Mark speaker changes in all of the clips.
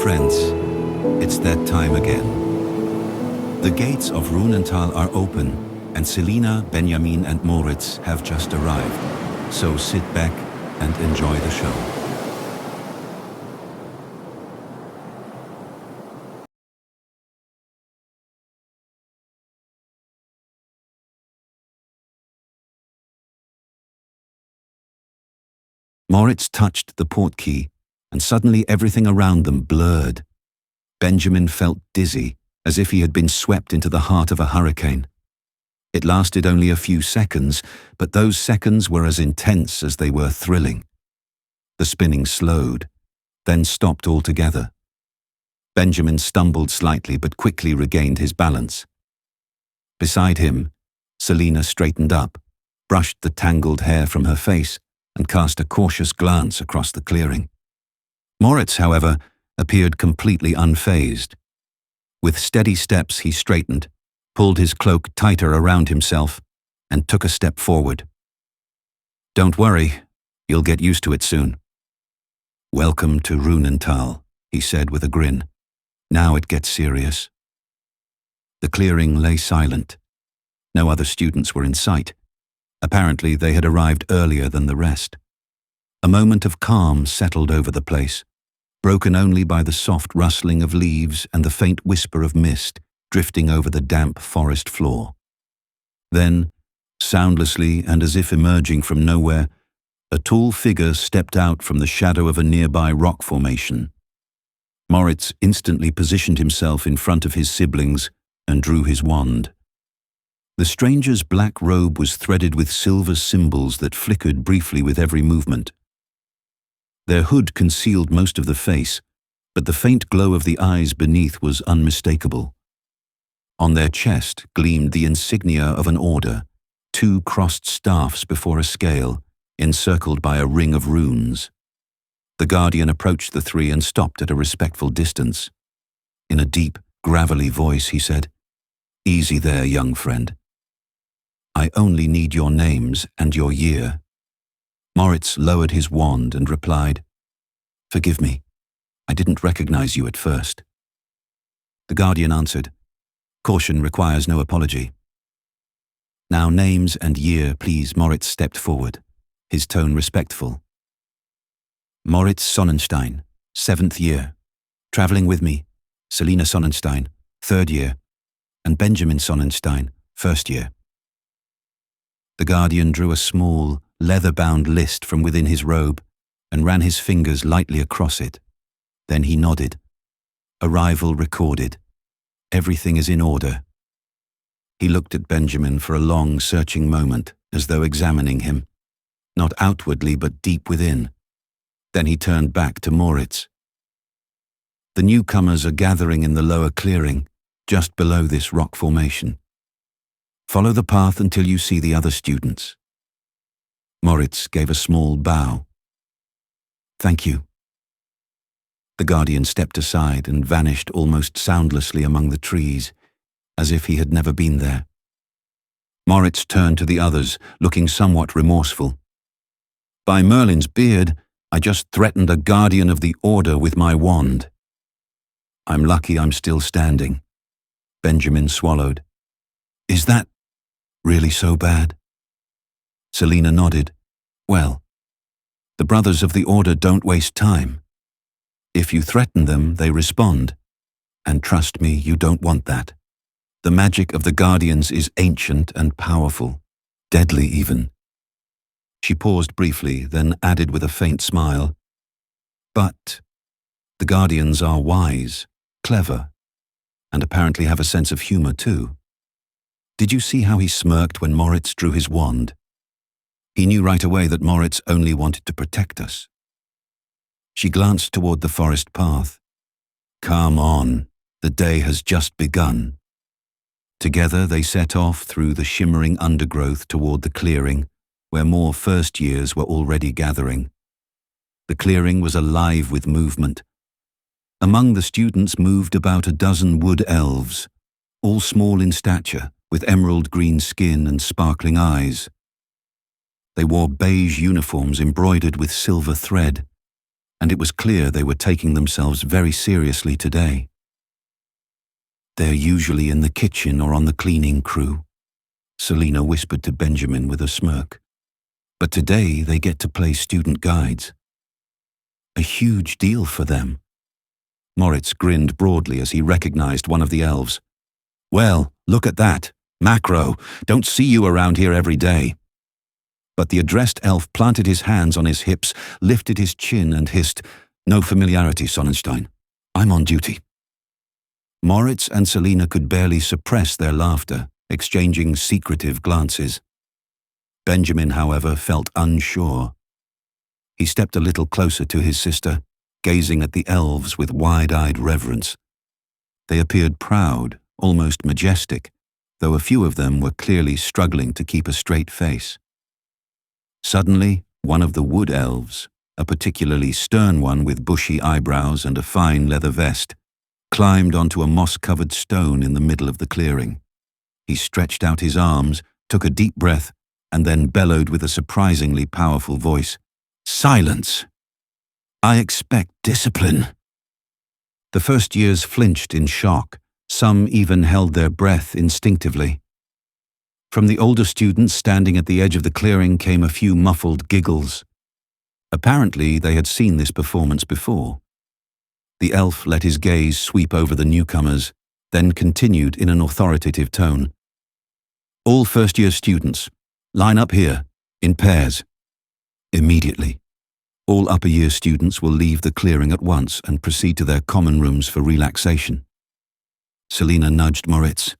Speaker 1: friends, it's that time again. The gates of Runental are open, and Selina, Benjamin and Moritz have just arrived. So sit back and enjoy the show. Moritz touched the portkey, and suddenly everything around them blurred. Benjamin felt dizzy, as if he had been swept into the heart of a hurricane. It lasted only a few seconds, but those seconds were as intense as they were thrilling. The spinning slowed, then stopped altogether. Benjamin stumbled slightly but quickly regained his balance. Beside him, Selina straightened up, brushed the tangled hair from her face, and cast a cautious glance across the clearing. Moritz, however, appeared completely unfazed. With steady steps he straightened, pulled his cloak tighter around himself, and took a step forward. "Don't worry, you'll get used to it soon." "Welcome to Runental," he said with a grin. "Now it gets serious." The clearing lay silent. No other students were in sight. Apparently they had arrived earlier than the rest. A moment of calm settled over the place, broken only by the soft rustling of leaves and the faint whisper of mist drifting over the damp forest floor. Then, soundlessly and as if emerging from nowhere, a tall figure stepped out from the shadow of a nearby rock formation. Moritz instantly positioned himself in front of his siblings and drew his wand. The stranger's black robe was threaded with silver symbols that flickered briefly with every movement. Their hood concealed most of the face, but the faint glow of the eyes beneath was unmistakable. On their chest gleamed the insignia of an order, two crossed staffs before a scale, encircled by a ring of runes. The guardian approached the three and stopped at a respectful distance. In a deep, gravelly voice he said, "Easy there, young friend. I only need your names and your year." Moritz lowered his wand and replied, "Forgive me, I didn't recognize you at first." The guardian answered, "Caution requires no apology." "Now names and year, please." Moritz stepped forward, his tone respectful. "Moritz Sonnenstein, 7th year. Traveling with me, Selina Sonnenstein, 3rd year, and Benjamin Sonnenstein, 1st year." The guardian drew a small, leather-bound list from within his robe and ran his fingers lightly across it. Then he nodded. "Arrival recorded. Everything is in order." He looked at Benjamin for a long, searching moment, as though examining him, not outwardly but deep within. Then he turned back to Moritz. "The newcomers are gathering in the lower clearing, just below this rock formation. Follow the path until you see the other students." Moritz gave a small bow. "Thank you." The guardian stepped aside and vanished almost soundlessly among the trees, as if he had never been there. Moritz turned to the others, looking somewhat remorseful. "By Merlin's beard, I just threatened a guardian of the order with my wand. I'm lucky I'm still standing." Benjamin swallowed. "Is that really so bad?" Selina nodded. "Well, the brothers of the order don't waste time. If you threaten them, they respond. And trust me, you don't want that. The magic of the guardians is ancient and powerful, deadly even." She paused briefly, then added with a faint smile, "But the guardians are wise, clever, and apparently have a sense of humor too. Did you see how he smirked when Moritz drew his wand? He knew right away that Moritz only wanted to protect us." She glanced toward the forest path. "Come on, the day has just begun." Together they set off through the shimmering undergrowth toward the clearing, where more first years were already gathering. The clearing was alive with movement. Among the students moved about a dozen wood elves, all small in stature, with emerald green skin and sparkling eyes. They wore beige uniforms embroidered with silver thread, and it was clear they were taking themselves very seriously today. "They're usually in the kitchen or on the cleaning crew," Selina whispered to Benjamin with a smirk. "But today they get to play student guides. A huge deal for them." Moritz grinned broadly as he recognized one of the elves. "Well, look at that. Macro, don't see you around here every day." But the addressed elf planted his hands on his hips, lifted his chin and hissed, "No familiarity, Sonnenstein. I'm on duty." Moritz and Selina could barely suppress their laughter, exchanging secretive glances. Benjamin, however, felt unsure. He stepped a little closer to his sister, gazing at the elves with wide-eyed reverence. They appeared proud, almost majestic, though a few of them were clearly struggling to keep a straight face. Suddenly, one of the wood elves, a particularly stern one with bushy eyebrows and a fine leather vest, climbed onto a moss-covered stone in the middle of the clearing. He stretched out his arms, took a deep breath, and then bellowed with a surprisingly powerful voice, "Silence! I expect discipline." The first years flinched in shock. Some even held their breath instinctively. From the older students standing at the edge of the clearing came a few muffled giggles. Apparently, they had seen this performance before. The elf let his gaze sweep over the newcomers, then continued in an authoritative tone. "All first-year students, line up here, in pairs. Immediately. All upper-year students will leave the clearing at once and proceed to their common rooms for relaxation." Selina nudged Moritz.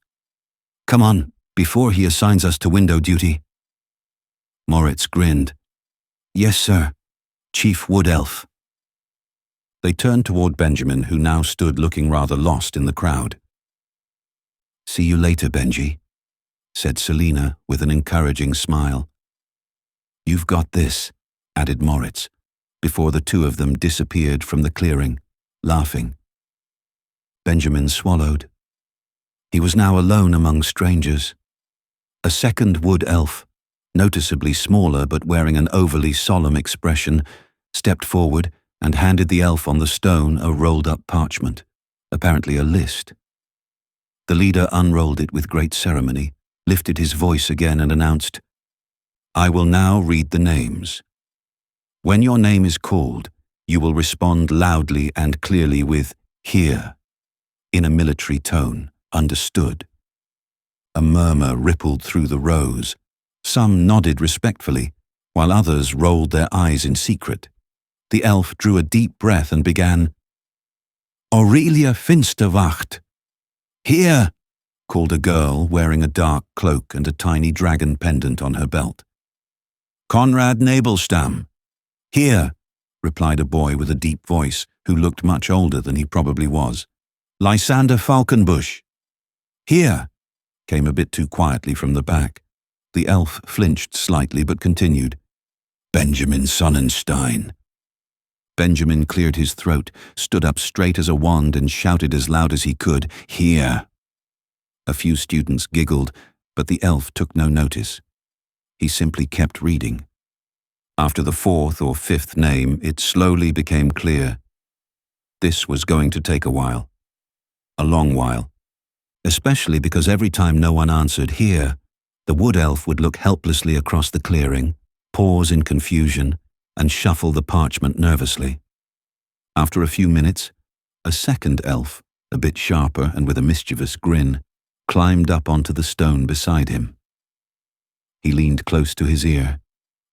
Speaker 1: "Come on, before he assigns us to window duty." Moritz grinned. "Yes, sir. Chief Wood Elf." They turned toward Benjamin, who now stood looking rather lost in the crowd. "See you later, Benji," said Selina with an encouraging smile. "You've got this," added Moritz, before the two of them disappeared from the clearing, laughing. Benjamin swallowed. He was now alone among strangers. A second wood elf, noticeably smaller but wearing an overly solemn expression, stepped forward and handed the elf on the stone a rolled-up parchment, apparently a list. The leader unrolled it with great ceremony, lifted his voice again and announced, "I will now read the names. When your name is called, you will respond loudly and clearly with 'Here,' in a military tone. Understood?" A murmur rippled through the rows. Some nodded respectfully, while others rolled their eyes in secret. The elf drew a deep breath and began, "Aurelia Finsterwacht." "Here!" called a girl wearing a dark cloak and a tiny dragon pendant on her belt. "Conrad Nabelstam." "Here!" replied a boy with a deep voice who looked much older than he probably was. "Lysander Falkenbush." "Here!" came a bit too quietly from the back. The elf flinched slightly but continued. "Benjamin Sonnenstein." Benjamin cleared his throat, stood up straight as a wand and shouted as loud as he could, "Here!" A few students giggled, but the elf took no notice. He simply kept reading. After the fourth or fifth name, it slowly became clear. This was going to take a while. A long while. Especially because every time no one answered "here," the wood elf would look helplessly across the clearing, pause in confusion, and shuffle the parchment nervously. After a few minutes, a second elf, a bit sharper and with a mischievous grin, climbed up onto the stone beside him. He leaned close to his ear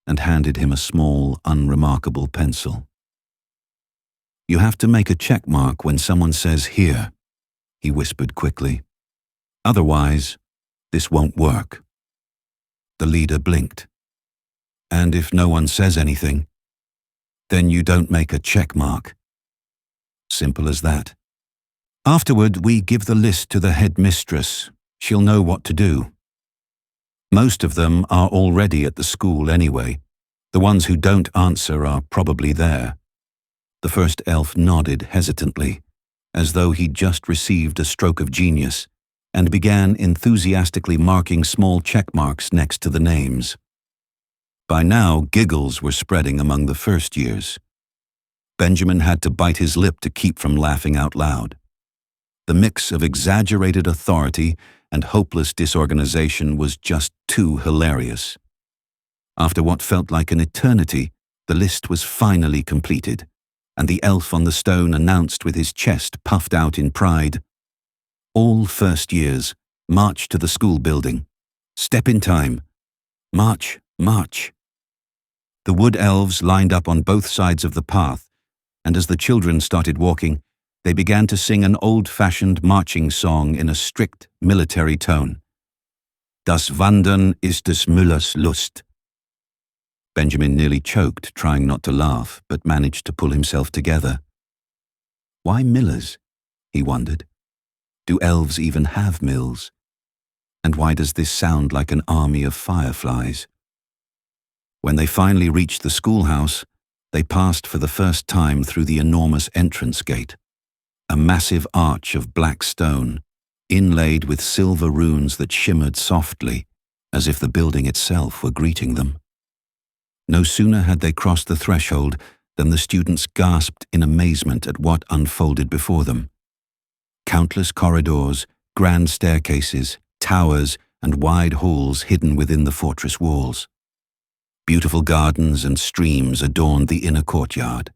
Speaker 1: and handed him a small, unremarkable pencil. "You have to make a check mark when someone says 'here,'" he whispered quickly. "Otherwise, this won't work." The leader blinked. "And if no one says anything, then you don't make a check mark. Simple as that. Afterward, we give the list to the headmistress. She'll know what to do. Most of them are already at the school anyway. The ones who don't answer are probably there." The first elf nodded hesitantly, as though he'd just received a stroke of genius, and began enthusiastically marking small check marks next to the names. By now, giggles were spreading among the first years. Benjamin had to bite his lip to keep from laughing out loud. The mix of exaggerated authority and hopeless disorganization was just too hilarious. After what felt like an eternity, the list was finally completed, and the elf on the stone announced with his chest puffed out in pride, "All first years, march to the school building. Step in time. March, march." The wood elves lined up on both sides of the path, and as the children started walking, they began to sing an old-fashioned marching song in a strict military tone. "Das Wandern ist des Müllers Lust." Benjamin nearly choked, trying not to laugh, but managed to pull himself together. Why millers? He wondered. Do elves even have mills? And why does this sound like an army of fireflies? When they finally reached the schoolhouse, they passed for the first time through the enormous entrance gate, a massive arch of black stone, inlaid with silver runes that shimmered softly, as if the building itself were greeting them. No sooner had they crossed the threshold than the students gasped in amazement at what unfolded before them. Countless corridors, grand staircases, towers, and wide halls hidden within the fortress walls. Beautiful gardens and streams adorned the inner courtyard.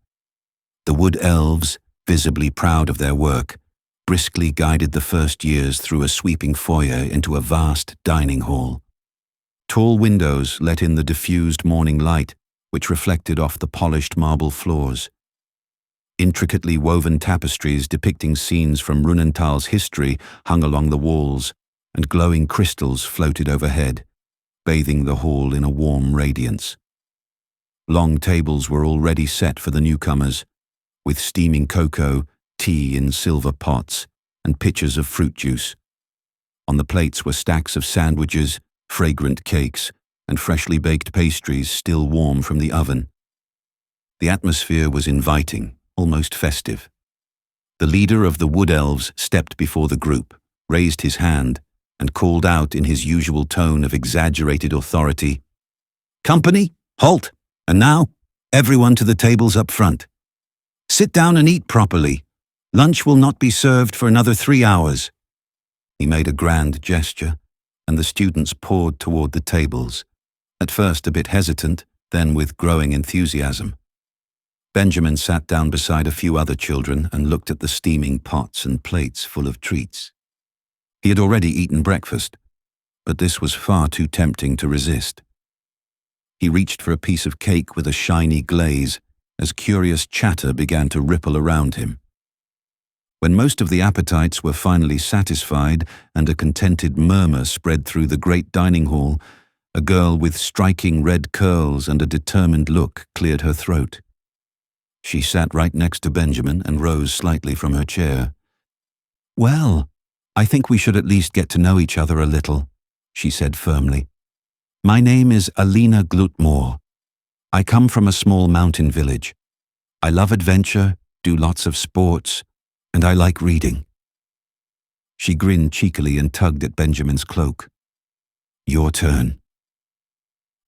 Speaker 1: The wood elves, visibly proud of their work, briskly guided the first years through a sweeping foyer into a vast dining hall. Tall windows let in the diffused morning light, which reflected off the polished marble floors. Intricately woven tapestries depicting scenes from Runental's history hung along the walls, and glowing crystals floated overhead, bathing the hall in a warm radiance. Long tables were already set for the newcomers, with steaming cocoa, tea in silver pots, and pitchers of fruit juice. On the plates were stacks of sandwiches, fragrant cakes, and freshly baked pastries still warm from the oven. The atmosphere was inviting, almost festive. The leader of the wood elves stepped before the group, raised his hand, and called out in his usual tone of exaggerated authority, "Company, halt! And now, everyone to the tables up front. Sit down and eat properly. Lunch will not be served for another 3 hours." He made a grand gesture, and the students poured toward the tables, at first a bit hesitant, then with growing enthusiasm. Benjamin sat down beside a few other children and looked at the steaming pots and plates full of treats. He had already eaten breakfast, but this was far too tempting to resist. He reached for a piece of cake with a shiny glaze as curious chatter began to ripple around him. When most of the appetites were finally satisfied and a contented murmur spread through the great dining hall, a girl with striking red curls and a determined look cleared her throat. She sat right next to Benjamin and rose slightly from her chair. "Well, I think we should at least get to know each other a little," she said firmly. "My name is Alina Glutmore. I come from a small mountain village. I love adventure, do lots of sports, and I like reading." She grinned cheekily and tugged at Benjamin's cloak. "Your turn."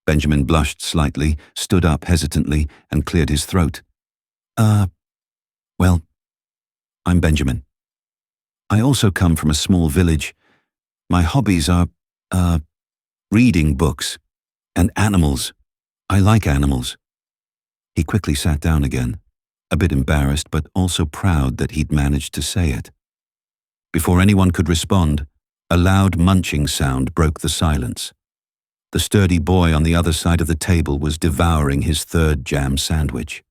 Speaker 1: Benjamin blushed slightly, stood up hesitantly, and cleared his throat. Well, I'm Benjamin. I also come from a small village. My hobbies are, reading books and animals. I like animals." He quickly sat down again, a bit embarrassed but also proud that he'd managed to say it. Before anyone could respond, a loud munching sound broke the silence. The sturdy boy on the other side of the table was devouring his third jam sandwich.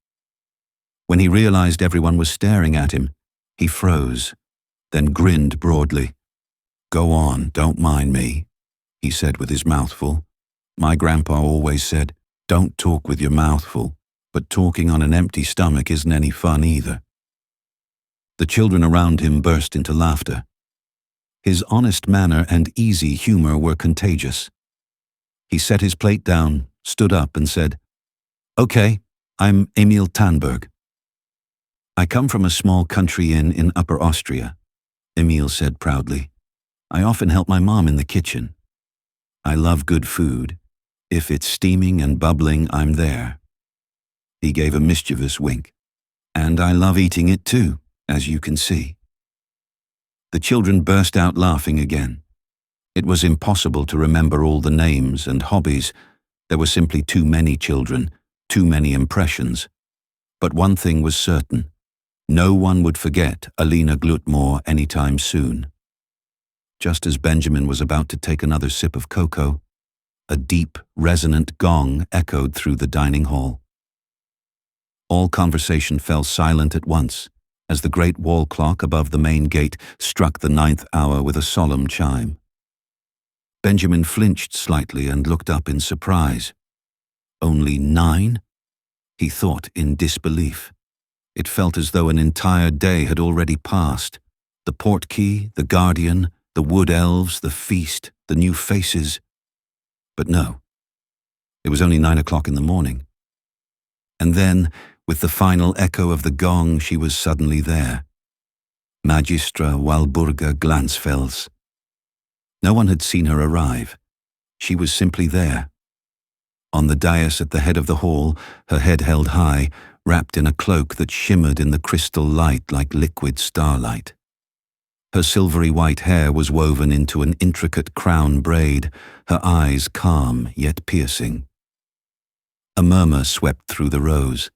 Speaker 1: When he realized everyone was staring at him, he froze, then grinned broadly. "Go on, don't mind me," he said with his mouth full. "My grandpa always said, don't talk with your mouth full, but talking on an empty stomach isn't any fun either." The children around him burst into laughter. His honest manner and easy humor were contagious. He set his plate down, stood up, and said, "Okay, I'm Emil Tannberg. I come from a small country inn in Upper Austria," Emil said proudly. "I often help my mom in the kitchen. I love good food. If it's steaming and bubbling, I'm there." He gave a mischievous wink. And I love eating it too, as you can see." The children burst out laughing again. It was impossible to remember all the names and hobbies. There were simply too many children, too many impressions. But one thing was certain. No one would forget Alina Glutmore anytime soon. Just as Benjamin was about to take another sip of cocoa, a deep, resonant gong echoed through the dining hall. All conversation fell silent at once, as the great wall clock above the main gate struck the 9th hour with a solemn chime. Benjamin flinched slightly and looked up in surprise. "Only 9?" he thought in disbelief. It felt as though an entire day had already passed. The Portkey, the Guardian, the wood elves, the feast, the new faces. But no, it was only 9 o'clock in the morning. And then, with the final echo of the gong, she was suddenly there. Magistra Walburga Glansfels. No one had seen her arrive. She was simply there. On the dais at the head of the hall, her head held high, wrapped in a cloak that shimmered in the crystal light like liquid starlight. Her silvery white hair was woven into an intricate crown braid, her eyes calm yet piercing. A murmur swept through the rows.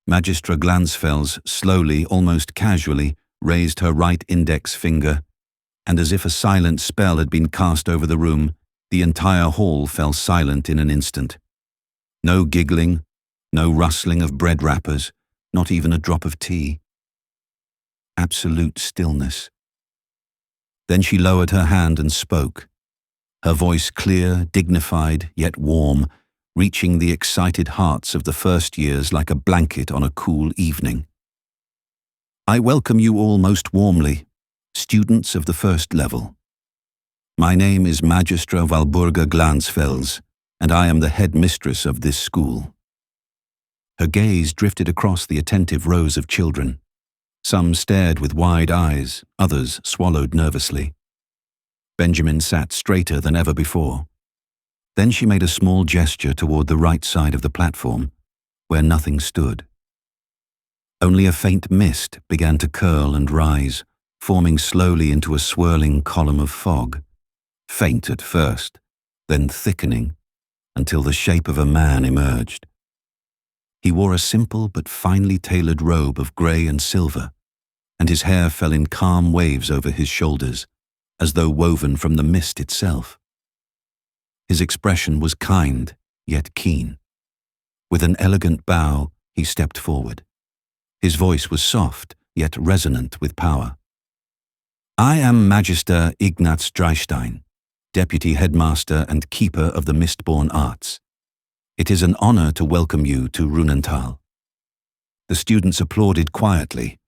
Speaker 1: Magistra Glansfels slowly, almost casually, raised her right index finger, and as if a silent spell had been cast over the room, the entire hall fell silent in an instant. No giggling, no rustling of bread wrappers, not even a drop of tea. Absolute stillness. Then she lowered her hand and spoke, her voice clear, dignified, yet warm, reaching the excited hearts of the first years like a blanket on a cool evening. "I welcome you all most warmly, students of the first level. My name is Magistra Walburga Glansfels, and I am the head mistress of this school." Her gaze drifted across the attentive rows of children. Some stared with wide eyes, others swallowed nervously. Benjamin sat straighter than ever before. Then she made a small gesture toward the right side of the platform, where nothing stood. Only a faint mist began to curl and rise, forming slowly into a swirling column of fog, faint at first, then thickening, until the shape of a man emerged. He wore a simple but finely tailored robe of grey and silver, and his hair fell in calm waves over his shoulders, as though woven from the mist itself. His expression was kind, yet keen. With an elegant bow, he stepped forward. His voice was soft, yet resonant with power. "I am Magister Ignaz Dreistein, Deputy Headmaster and Keeper of the Mistborn Arts. It is an honor to welcome you to Runental." The students applauded quietly,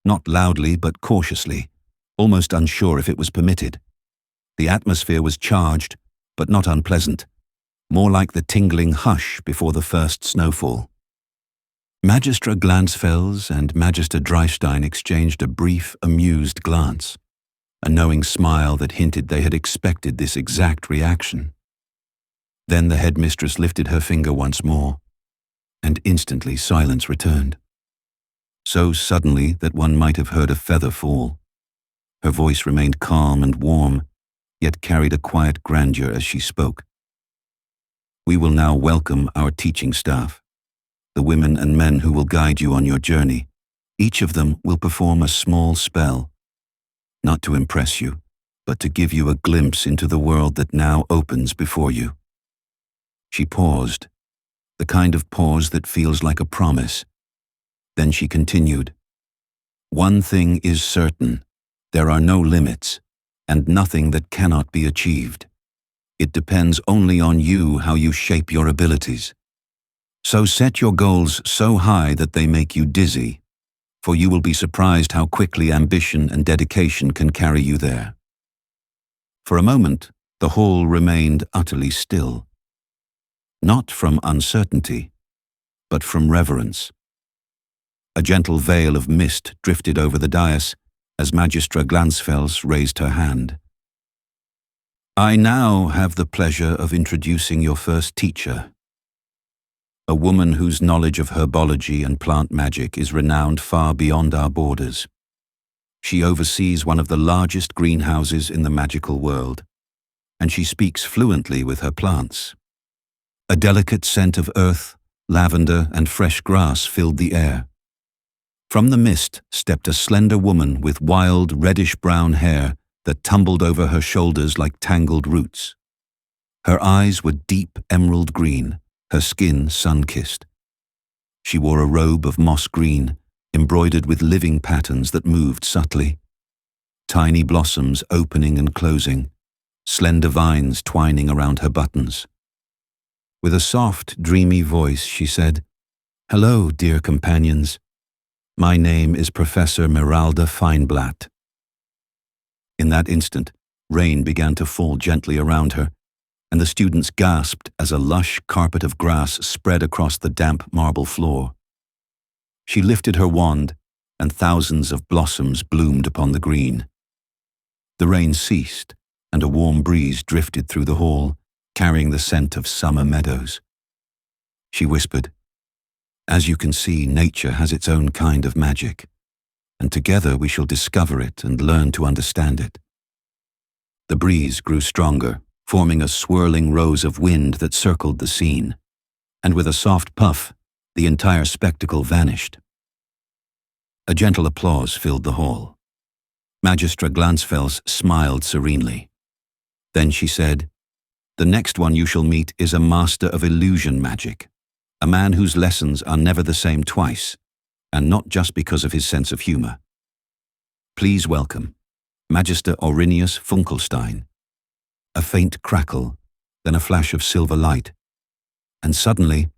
Speaker 1: not loudly but cautiously, almost unsure if it was permitted. The atmosphere was charged, but not unpleasant, more like the tingling hush before the first snowfall. Magistra Glansfels and Magister Dreistein exchanged a brief, amused glance, a knowing smile that hinted they had expected this exact reaction. Then the headmistress lifted her finger once more, and instantly silence returned. So suddenly that one might have heard a feather fall. Her voice remained calm and warm, yet carried a quiet grandeur as she spoke. "We will now welcome our teaching staff, the women and men who will guide you on your journey. Each of them will perform a small spell, not to impress you, but to give you a glimpse into the world that now opens before you." She paused, the kind of pause that feels like a promise. Then she continued, "One thing is certain, there are no limits, and nothing that cannot be achieved. It depends only on you how you shape your abilities. So set your goals so high that they make you dizzy, for you will be surprised how quickly ambition and dedication can carry you there." For a moment, the hall remained utterly still. Not from uncertainty, but from reverence. A gentle veil of mist drifted over the dais as Magistra Glansfels raised her hand. "I now have the pleasure of introducing your first teacher, a woman whose knowledge of herbology and plant magic is renowned far beyond our borders. She oversees one of the largest greenhouses in the magical world, and she speaks fluently with her plants. A delicate scent of earth, lavender, and fresh grass filled the air. From the mist stepped a slender woman with wild reddish-brown hair that tumbled over her shoulders like tangled roots. Her eyes were deep emerald green, her skin sun-kissed. She wore a robe of moss green, embroidered with living patterns that moved subtly. Tiny blossoms opening and closing, slender vines twining around her buttons. With a soft, dreamy voice, she said, "Hello, dear companions. My name is Professor Meralda Feinblatt." In that instant, rain began to fall gently around her, and the students gasped as a lush carpet of grass spread across the damp marble floor. She lifted her wand, and thousands of blossoms bloomed upon the green. The rain ceased, and a warm breeze drifted through the hall, carrying the scent of summer meadows. She whispered, "As you can see, nature has its own kind of magic, and together we shall discover it and learn to understand it." The breeze grew stronger, forming a swirling rose of wind that circled the scene, and with a soft puff, the entire spectacle vanished. A gentle applause filled the hall. Magistra Glansfels smiled serenely. Then she said, "The next one you shall meet is a master of illusion magic, a man whose lessons are never the same twice, and not just because of his sense of humor. Please welcome Magister Aurinius Funkelstein." A faint crackle, then a flash of silver light, and suddenly,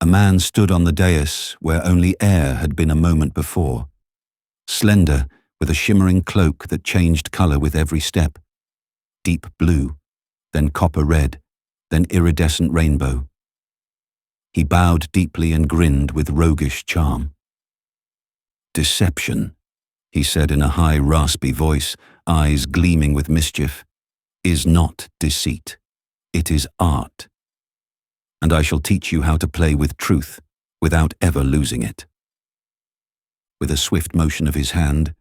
Speaker 1: a man stood on the dais where only air had been a moment before, slender, with a shimmering cloak that changed color with every step, deep blue, then copper red, then iridescent rainbow. He bowed deeply and grinned with roguish charm. "Deception," he said in a high, raspy voice, eyes gleaming with mischief, "is not deceit. It is art. And I shall teach you how to play with truth without ever losing it." With a swift motion of his hand,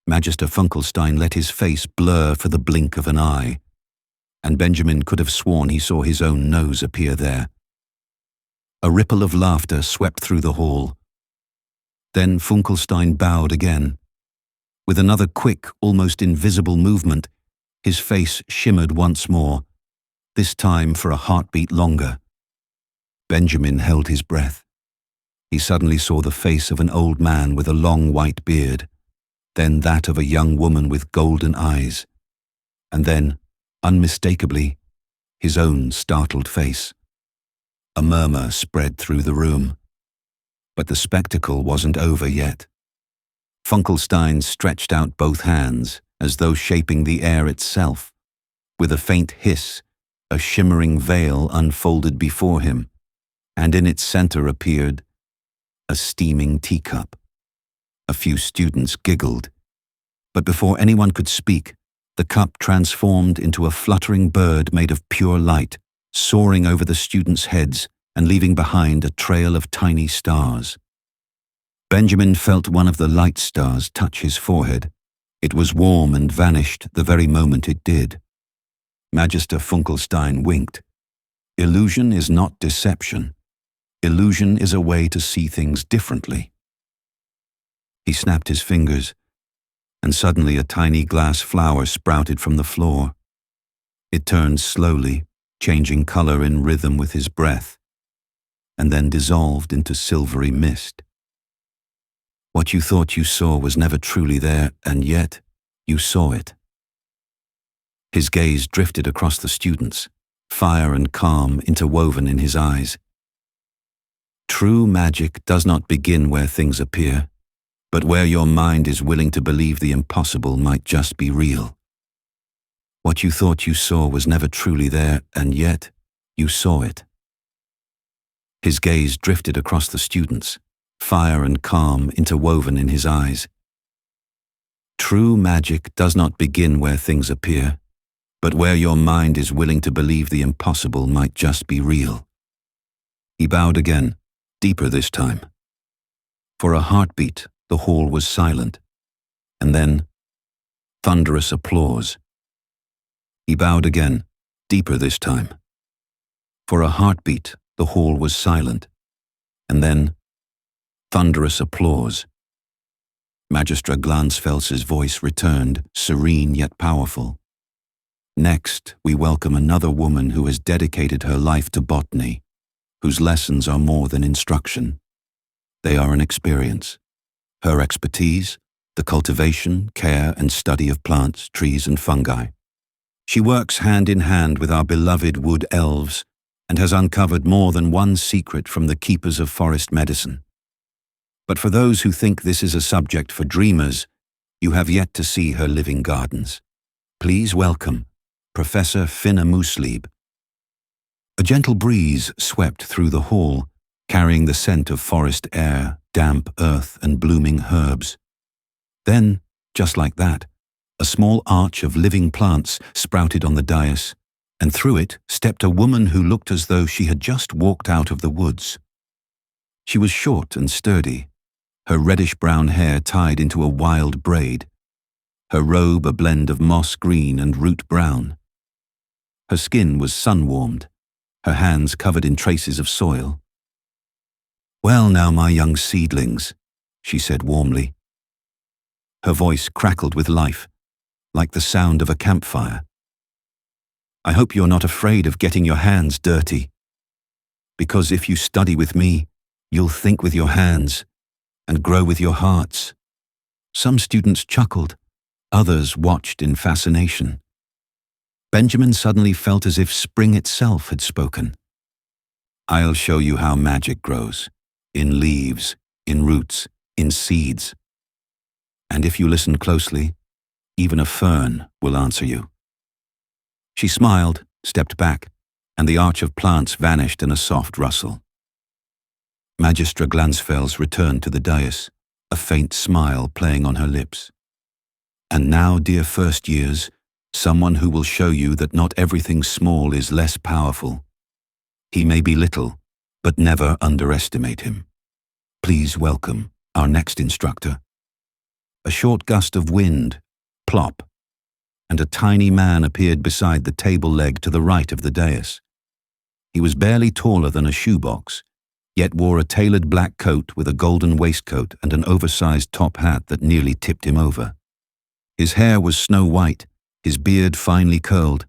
Speaker 1: Magister Funkelstein let his face blur for the blink of an eye, and Benjamin could have sworn he saw his own nose appear there. A ripple of laughter swept through the hall. Then Funkelstein bowed again. With another quick, almost invisible movement, his face shimmered once more, this time for a heartbeat longer. Benjamin held his breath. He suddenly saw the face of an old man with a long white beard, then that of a young woman with golden eyes, and then, unmistakably, his own startled face. A murmur spread through the room. But the spectacle wasn't over yet. Funkelstein stretched out both hands, as though shaping the air itself. With a faint hiss, a shimmering veil unfolded before him, and in its center appeared a steaming teacup. A few students giggled, but before anyone could speak, the cup transformed into a fluttering bird made of pure light, soaring over the students' heads and leaving behind a trail of tiny stars. Benjamin felt one of the light stars touch his forehead. It was warm and vanished the very moment it did. Magister Funkelstein winked. "Illusion is not deception. Illusion is a way to see things differently." He snapped his fingers, and suddenly a tiny glass flower sprouted from the floor. It turned slowly, changing color in rhythm with his breath, and then dissolved into silvery mist. What you thought you saw was never truly there, and yet you saw it. His gaze drifted across the students, fire and calm interwoven in his eyes. True magic does not begin where things appear, but where your mind is willing to believe the impossible might just be real. What you thought you saw was never truly there, and yet you saw it. His gaze drifted across the students, fire and calm interwoven in his eyes. True magic does not begin where things appear, but where your mind is willing to believe the impossible might just be real. He bowed again, deeper this time. For a heartbeat, the hall was silent, and then thunderous applause. He bowed again, deeper this time. For a heartbeat, the hall was silent, and then thunderous applause. Magistra Glansfels's voice returned, serene yet powerful. Next, we welcome another woman who has dedicated her life to botany, whose lessons are more than instruction. They are an experience. Her expertise, the cultivation, care, and study of plants, trees, and fungi. She works hand in hand with our beloved wood elves and has uncovered more than one secret from the keepers of forest medicine. But for those who think this is a subject for dreamers, you have yet to see her living gardens. Please welcome Professor Finna Muslieb. A gentle breeze swept through the hall, carrying the scent of forest air, damp earth, and blooming herbs. Then, just like that, a small arch of living plants sprouted on the dais, and through it stepped a woman who looked as though she had just walked out of the woods. She was short and sturdy, her reddish-brown hair tied into a wild braid, her robe a blend of moss green and root brown. Her skin was sun-warmed, her hands covered in traces of soil. "Well now, my young seedlings," she said warmly. Her voice crackled with life, like the sound of a campfire. "I hope you're not afraid of getting your hands dirty, because if you study with me, you'll think with your hands and grow with your hearts." Some students chuckled, others watched in fascination. Benjamin suddenly felt as if spring itself had spoken. "I'll show you how magic grows, in leaves, in roots, in seeds. And if you listen closely, even a fern will answer you." She smiled, stepped back, and the arch of plants vanished in a soft rustle. Magistra Glansfels returned to the dais, a faint smile playing on her lips. "And now, dear first years, someone who will show you that not everything small is less powerful. He may be little, but never underestimate him. Please welcome our next instructor." A short gust of wind, plop, and a tiny man appeared beside the table leg to the right of the dais. He was barely taller than a shoebox, yet wore a tailored black coat with a golden waistcoat and an oversized top hat that nearly tipped him over. His hair was snow-white, his beard finely curled,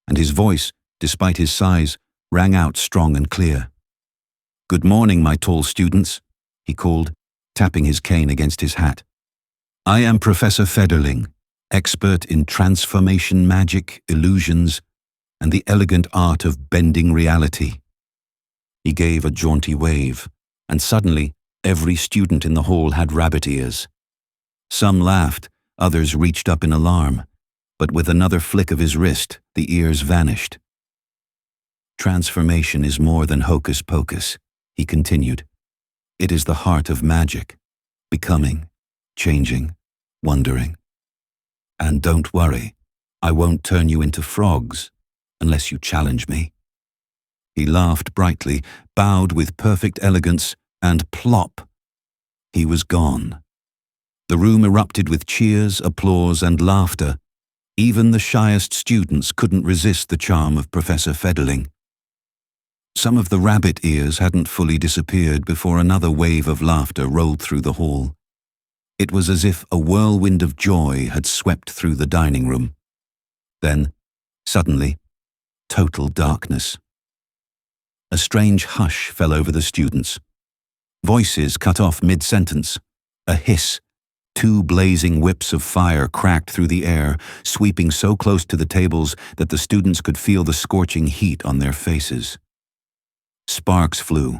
Speaker 1: and his voice, despite his size, rang out strong and clear. "Good morning, my tall students," he called, tapping his cane against his hat. "I am Professor Federling, expert in transformation magic, illusions, and the elegant art of bending reality." He gave a jaunty wave, and suddenly every student in the hall had rabbit ears. Some laughed, others reached up in alarm, but with another flick of his wrist, the ears vanished. "Transformation is more than hocus pocus," he continued. "It is the heart of magic, becoming, changing, wondering. And don't worry, I won't turn you into frogs unless you challenge me." He laughed brightly, bowed with perfect elegance, and plop! He was gone. The room erupted with cheers, applause, and laughter. Even the shyest students couldn't resist the charm of Professor Federling. Some of the rabbit ears hadn't fully disappeared before another wave of laughter rolled through the hall. It was as if a whirlwind of joy had swept through the dining room. Then, suddenly, total darkness. A strange hush fell over the students. Voices cut off mid-sentence. A hiss. Two blazing whips of fire cracked through the air, sweeping so close to the tables that the students could feel the scorching heat on their faces. Sparks flew.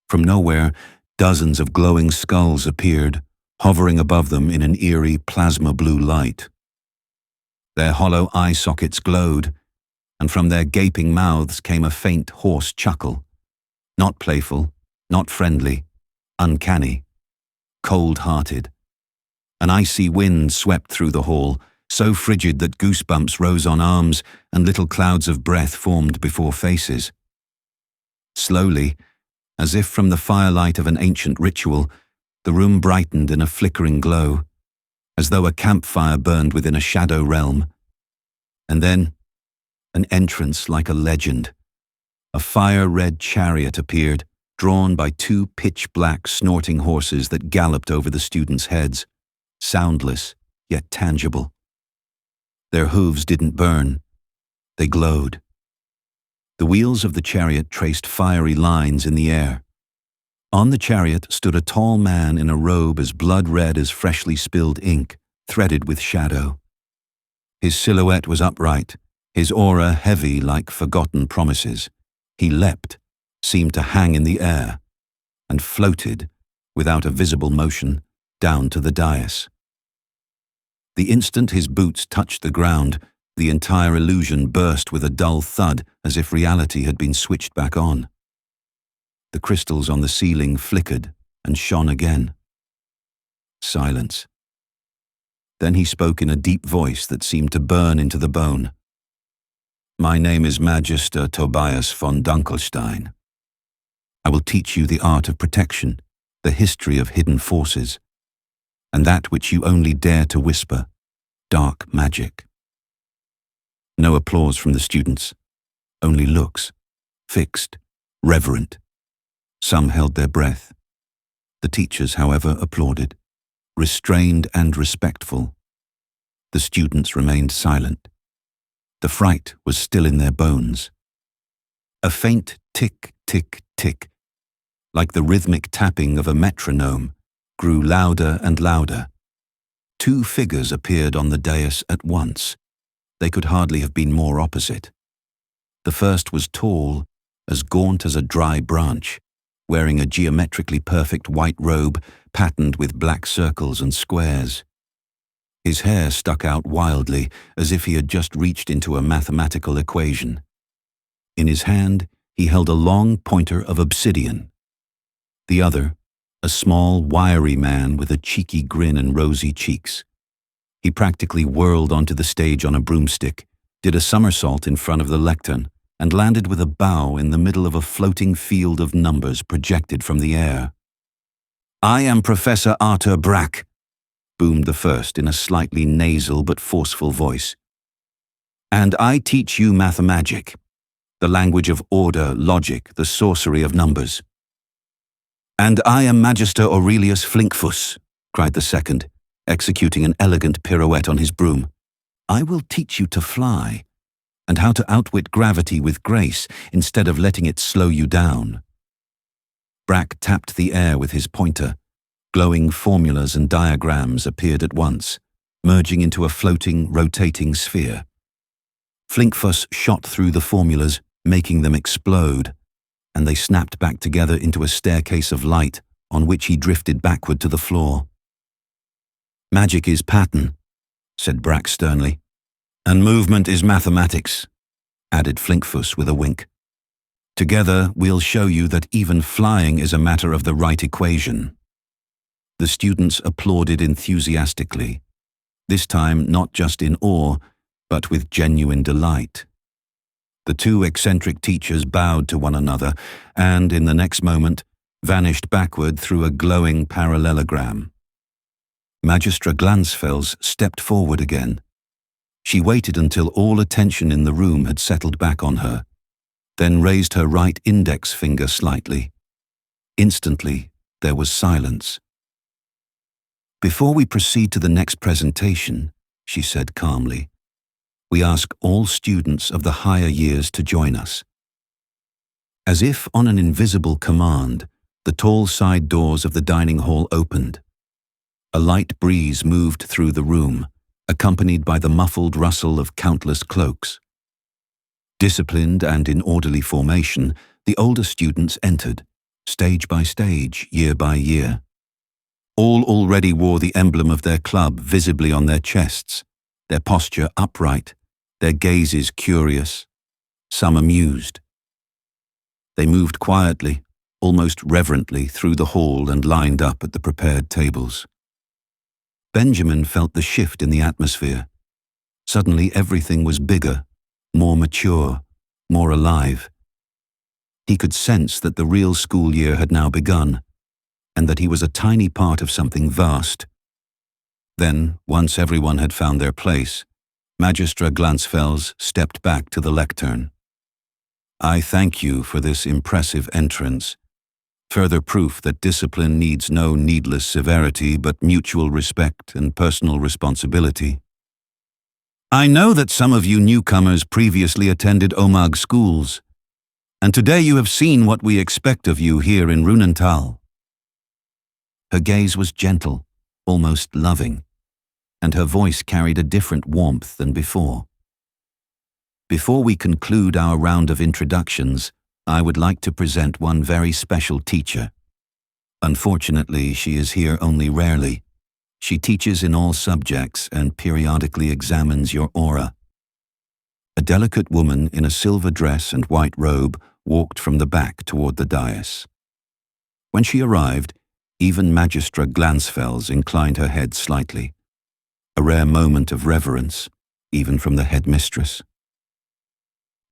Speaker 1: From nowhere, dozens of glowing skulls appeared, hovering above them in an eerie plasma-blue light. Their hollow eye sockets glowed, and from their gaping mouths came a faint, hoarse chuckle. Not playful, not friendly, uncanny, cold-hearted. An icy wind swept through the hall, so frigid that goosebumps rose on arms and little clouds of breath formed before faces. Slowly, As if from the firelight of an ancient ritual, the room brightened in a flickering glow, as though a campfire burned within a shadow realm. And then, an entrance like a legend. A fire-red chariot appeared, drawn by two pitch-black snorting horses that galloped over the students' heads, soundless yet tangible. Their hooves didn't burn, they glowed. The wheels of the chariot traced fiery lines in the air. On the chariot stood a tall man in a robe as blood-red as freshly spilled ink, threaded with shadow. His silhouette was upright, his aura heavy like forgotten promises. He leapt, seemed to hang in the air, and floated, without a visible motion, down to the dais. The instant his boots touched the ground, the entire illusion burst with a dull thud as if reality had been switched back on. The crystals on the ceiling flickered and shone again. Silence. Then he spoke in a deep voice that seemed to burn into the bone. "My name is Magister Tobias von Dunkelstein. I will teach you the art of protection, the history of hidden forces, and that which you only dare to whisper, dark magic." No applause from the students, only looks, fixed, reverent. Some held their breath. The teachers, however, applauded, restrained and respectful. The students remained silent. The fright was still in their bones. A faint tick, tick, tick, like the rhythmic tapping of a metronome, grew louder and louder. Two figures appeared on the dais at once. They could hardly have been more opposite. The first was tall, as gaunt as a dry branch, wearing a geometrically perfect white robe patterned with black circles and squares. His hair stuck out wildly, as if he had just reached into a mathematical equation. In his hand, he held a long pointer of obsidian. The other, a small, wiry man with a cheeky grin and rosy cheeks. He practically whirled onto the stage on a broomstick, did a somersault in front of the lectern, and landed with a bow in the middle of a floating field of numbers projected from the air. "I am Professor Arthur Brack," boomed the first in a slightly nasal but forceful voice. "And I teach you mathemagic, the language of order, logic, the sorcery of numbers." "And I am Magister Aurelius Flinkfuss," cried the second, executing an elegant pirouette on his broom. "I will teach you to fly, and how to outwit gravity with grace instead of letting it slow you down." Brack tapped the air with his pointer. Glowing formulas and diagrams appeared at once, merging into a floating, rotating sphere. Flinkfuss shot through the formulas, making them explode, and they snapped back together into a staircase of light on which he drifted backward to the floor. "Magic is pattern," said Brack sternly. "And movement is mathematics," added Flinkfuss with a wink. "Together we'll show you that even flying is a matter of the right equation." The students applauded enthusiastically, this time not just in awe, but with genuine delight. The two eccentric teachers bowed to one another and, in the next moment, vanished backward through a glowing parallelogram. Magistra Glansfels stepped forward again. She waited until all attention in the room had settled back on her, then raised her right index finger slightly. Instantly, there was silence. "Before we proceed to the next presentation," she said calmly, "we ask all students of the higher years to join us." As if on an invisible command, the tall side doors of the dining hall opened. A light breeze moved through the room, accompanied by the muffled rustle of countless cloaks. Disciplined and in orderly formation, the older students entered, stage by stage, year by year. All already wore the emblem of their club visibly on their chests, their posture upright, their gazes curious, some amused. They moved quietly, almost reverently, through the hall and lined up at the prepared tables. Benjamin felt the shift in the atmosphere. Suddenly everything was bigger, more mature, more alive. He could sense that the real school year had now begun, and that he was a tiny part of something vast. Then, once everyone had found their place, Magistra Glansfels stepped back to the lectern. "I thank you for this impressive entrance. Further proof that discipline needs no needless severity but mutual respect and personal responsibility. I know that some of you newcomers previously attended Omag schools, and today you have seen what we expect of you here in Runental." Her gaze was gentle, almost loving, and her voice carried a different warmth than before. "Before we conclude our round of introductions, I would like to present one very special teacher. Unfortunately, she is here only rarely. She teaches in all subjects and periodically examines your aura." A delicate woman in a silver dress and white robe walked from the back toward the dais. When she arrived, even Magistra Glansfels inclined her head slightly, a rare moment of reverence, even from the headmistress.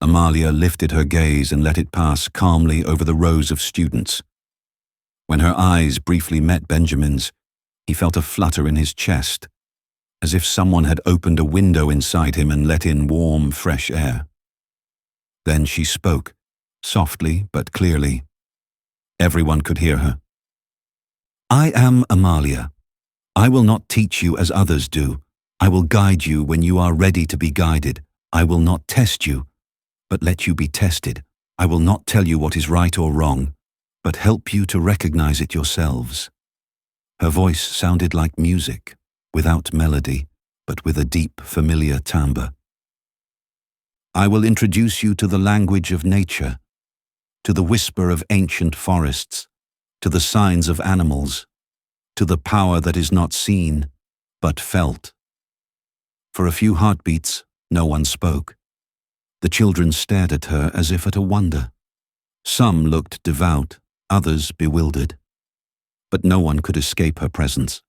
Speaker 1: Amalia lifted her gaze and let it pass calmly over the rows of students. When her eyes briefly met Benjamin's, he felt a flutter in his chest, as if someone had opened a window inside him and let in warm, fresh air. Then she spoke, softly but clearly. Everyone could hear her. "I am Amalia. I will not teach you as others do. I will guide you when you are ready to be guided. I will not test you, but let you be tested. I will not tell you what is right or wrong, but help you to recognize it yourselves." Her voice sounded like music, without melody, but with a deep, familiar timbre. "I will introduce you to the language of nature, to the whisper of ancient forests, to the signs of animals, to the power that is not seen, but felt." For a few heartbeats, no one spoke. The children stared at her as if at a wonder. Some looked devout, others bewildered. But no one could escape her presence.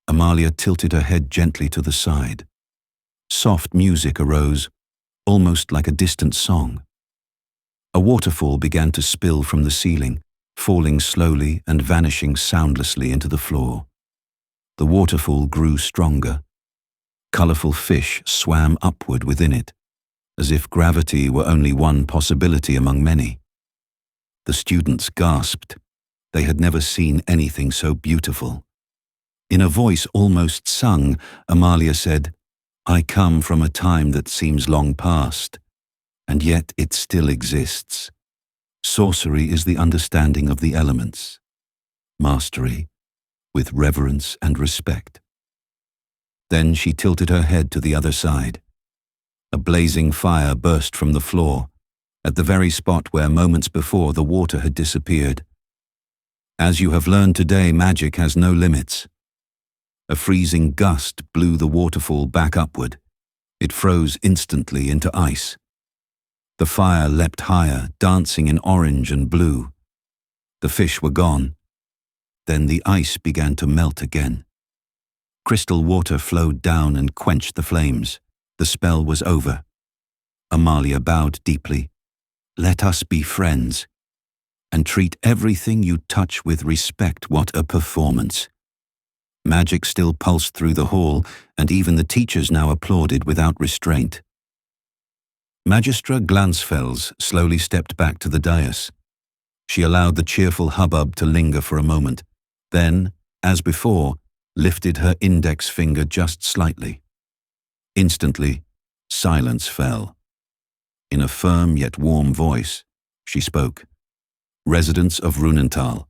Speaker 1: Amalia tilted her head gently to the side. Soft music arose, almost like a distant song. A waterfall began to spill from the ceiling, falling slowly and vanishing soundlessly into the floor. The waterfall grew stronger. Colorful fish swam upward within it, as if gravity were only one possibility among many. The students gasped. They had never seen anything so beautiful. In a voice almost sung, Amalia said, "I come from a time that seems long past, and yet it still exists. Sorcery is the understanding of the elements. Mastery, with reverence and respect." Then she tilted her head to the other side. A blazing fire burst from the floor, at the very spot where moments before the water had disappeared. "As you have learned today, magic has no limits." A freezing gust blew the waterfall back upward. It froze instantly into ice. The fire leapt higher, dancing in orange and blue. The fish were gone. Then the ice began to melt again. Crystal water flowed down and quenched the flames. The spell was over. Amalia bowed deeply. "Let us be friends, and treat everything you touch with respect." What a performance! Magic still pulsed through the hall, and even the teachers now applauded without restraint. Magistra Glansfels slowly stepped back to the dais. She allowed the cheerful hubbub to linger for a moment, then, as before, lifted her index finger just slightly. Instantly, silence fell. In a firm yet warm voice, she spoke. "Residents of Runental,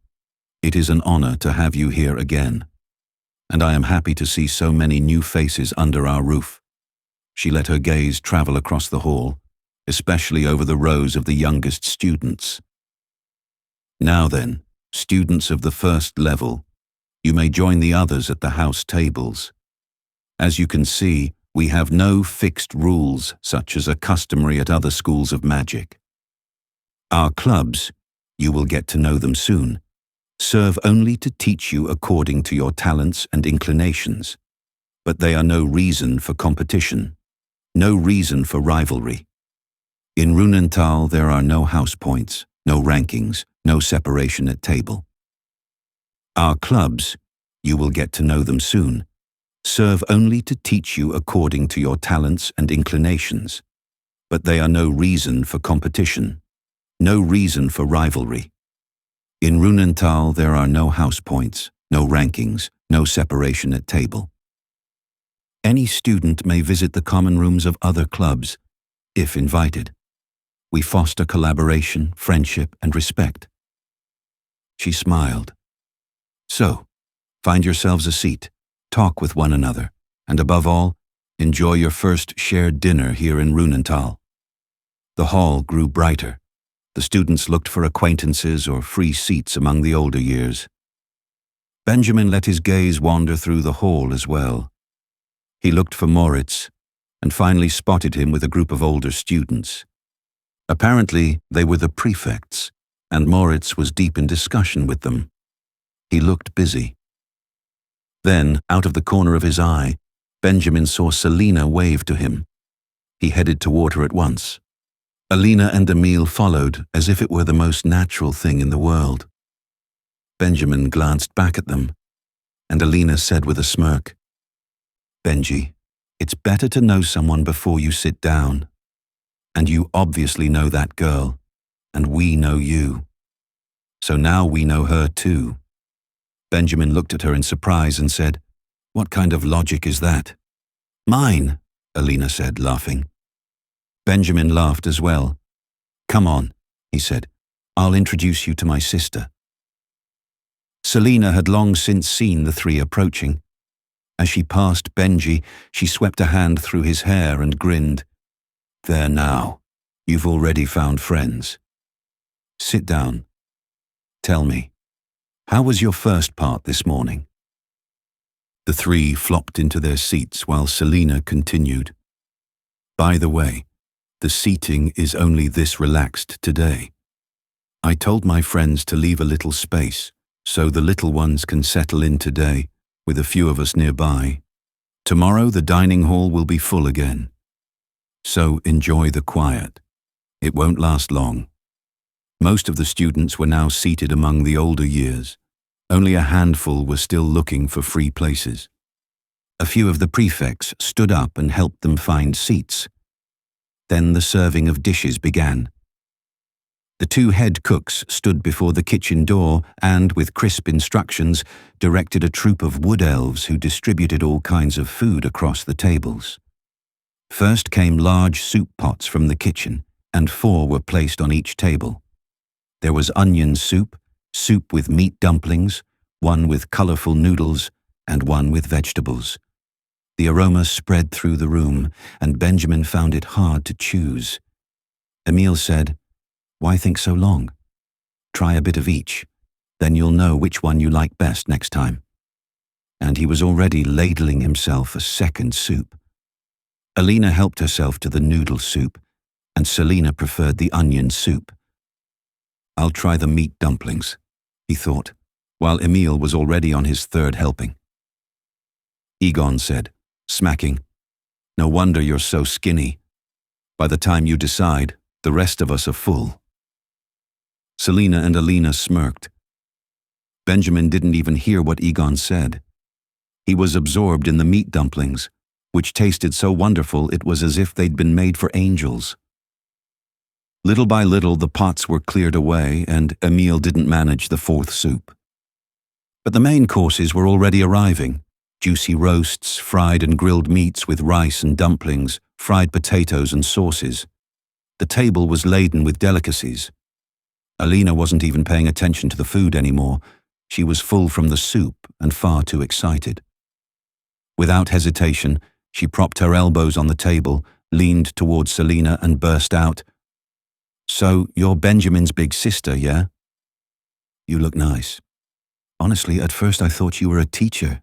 Speaker 1: it is an honor to have you here again, and I am happy to see so many new faces under our roof." She let her gaze travel across the hall, especially over the rows of the youngest students. "Now then, students of the first level, you may join the others at the house tables. As you can see, we have no fixed rules such as are customary at other schools of magic. Our clubs, you will get to know them soon, serve only to teach you according to your talents and inclinations, but they are no reason for competition, no reason for rivalry. In Runental there are no house points, no rankings, no separation at table. Our clubs, you will get to know them soon, serve only to teach you according to your talents and inclinations, but they are no reason for competition, no reason for rivalry. In Runental there are no house points, no rankings, no separation at table. Any student may visit the common rooms of other clubs, if invited. We foster collaboration, friendship, and respect. She smiled. So, find yourselves a seat, talk with one another, and above all, enjoy your first shared dinner here in Runental. The hall grew brighter. The students looked for acquaintances or free seats among the older years. Benjamin let his gaze wander through the hall as well. He looked for Moritz, and finally spotted him with a group of older students. Apparently, they were the prefects, and Moritz was deep in discussion with them. He looked busy. Then, out of the corner of his eye, Benjamin saw Selina wave to him. He headed toward her at once. Alina and Emil followed as if it were the most natural thing in the world. Benjamin glanced back at them, and Alina said with a smirk, "Benji, it's better to know someone before you sit down. And you obviously know that girl, and we know you. So now we know her too." Benjamin looked at her in surprise and said, "What kind of logic is that?" "Mine," Alina said, laughing. Benjamin laughed as well. "Come on," he said. "I'll introduce you to my sister." Selina had long since seen the three approaching. As she passed Benji, she swept a hand through his hair and grinned. "There now, you've already found friends. Sit down. Tell me, how was your first part this morning?" The three flopped into their seats while Selina continued. "By the way, the seating is only this relaxed today. I told my friends to leave a little space so the little ones can settle in today, with a few of us nearby. Tomorrow the dining hall will be full again. So enjoy the quiet. It won't last long." Most of the students were now seated among the older years. Only a handful were still looking for free places. A few of the prefects stood up and helped them find seats. Then the serving of dishes began. The two head cooks stood before the kitchen door and, with crisp instructions, directed a troop of wood elves who distributed all kinds of food across the tables. First came large soup pots from the kitchen, and 4 were placed on each table. There was onion soup, soup with meat dumplings, one with colorful noodles, and one with vegetables. The aroma spread through the room, and Benjamin found it hard to choose. Emil said, "Why think so long? Try a bit of each, then you'll know which one you like best next time." And he was already ladling himself a second soup. Alina helped herself to the noodle soup, and Selina preferred the onion soup. "I'll try the meat dumplings," he thought, while Emil was already on his third helping. Egon said, smacking, "No wonder you're so skinny. By the time you decide, the rest of us are full." Selina and Alina smirked. Benjamin didn't even hear what Egon said. He was absorbed in the meat dumplings, which tasted so wonderful it was as if they'd been made for angels. Little by little the pots were cleared away, and Emil didn't manage the 4th soup. But the main courses were already arriving: juicy roasts, fried and grilled meats with rice and dumplings, fried potatoes and sauces. The table was laden with delicacies. Alina wasn't even paying attention to the food anymore. She was full from the soup and far too excited. Without hesitation, she propped her elbows on the table, leaned towards Selina and burst out, "So, you're Benjamin's big sister, yeah? You look nice. Honestly, at first I thought you were a teacher.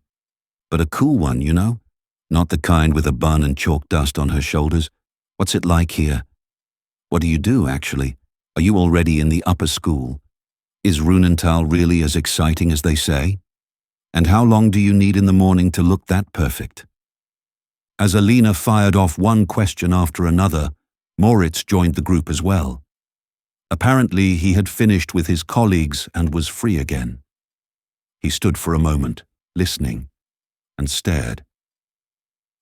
Speaker 1: But a cool one, you know? Not the kind with a bun and chalk dust on her shoulders. What's it like here? What do you do, actually? Are you already in the upper school? Is Runental really as exciting as they say? And how long do you need in the morning to look that perfect?" As Alina fired off one question after another, Moritz joined the group as well. Apparently, he had finished with his colleagues and was free again. He stood for a moment, listening, and stared.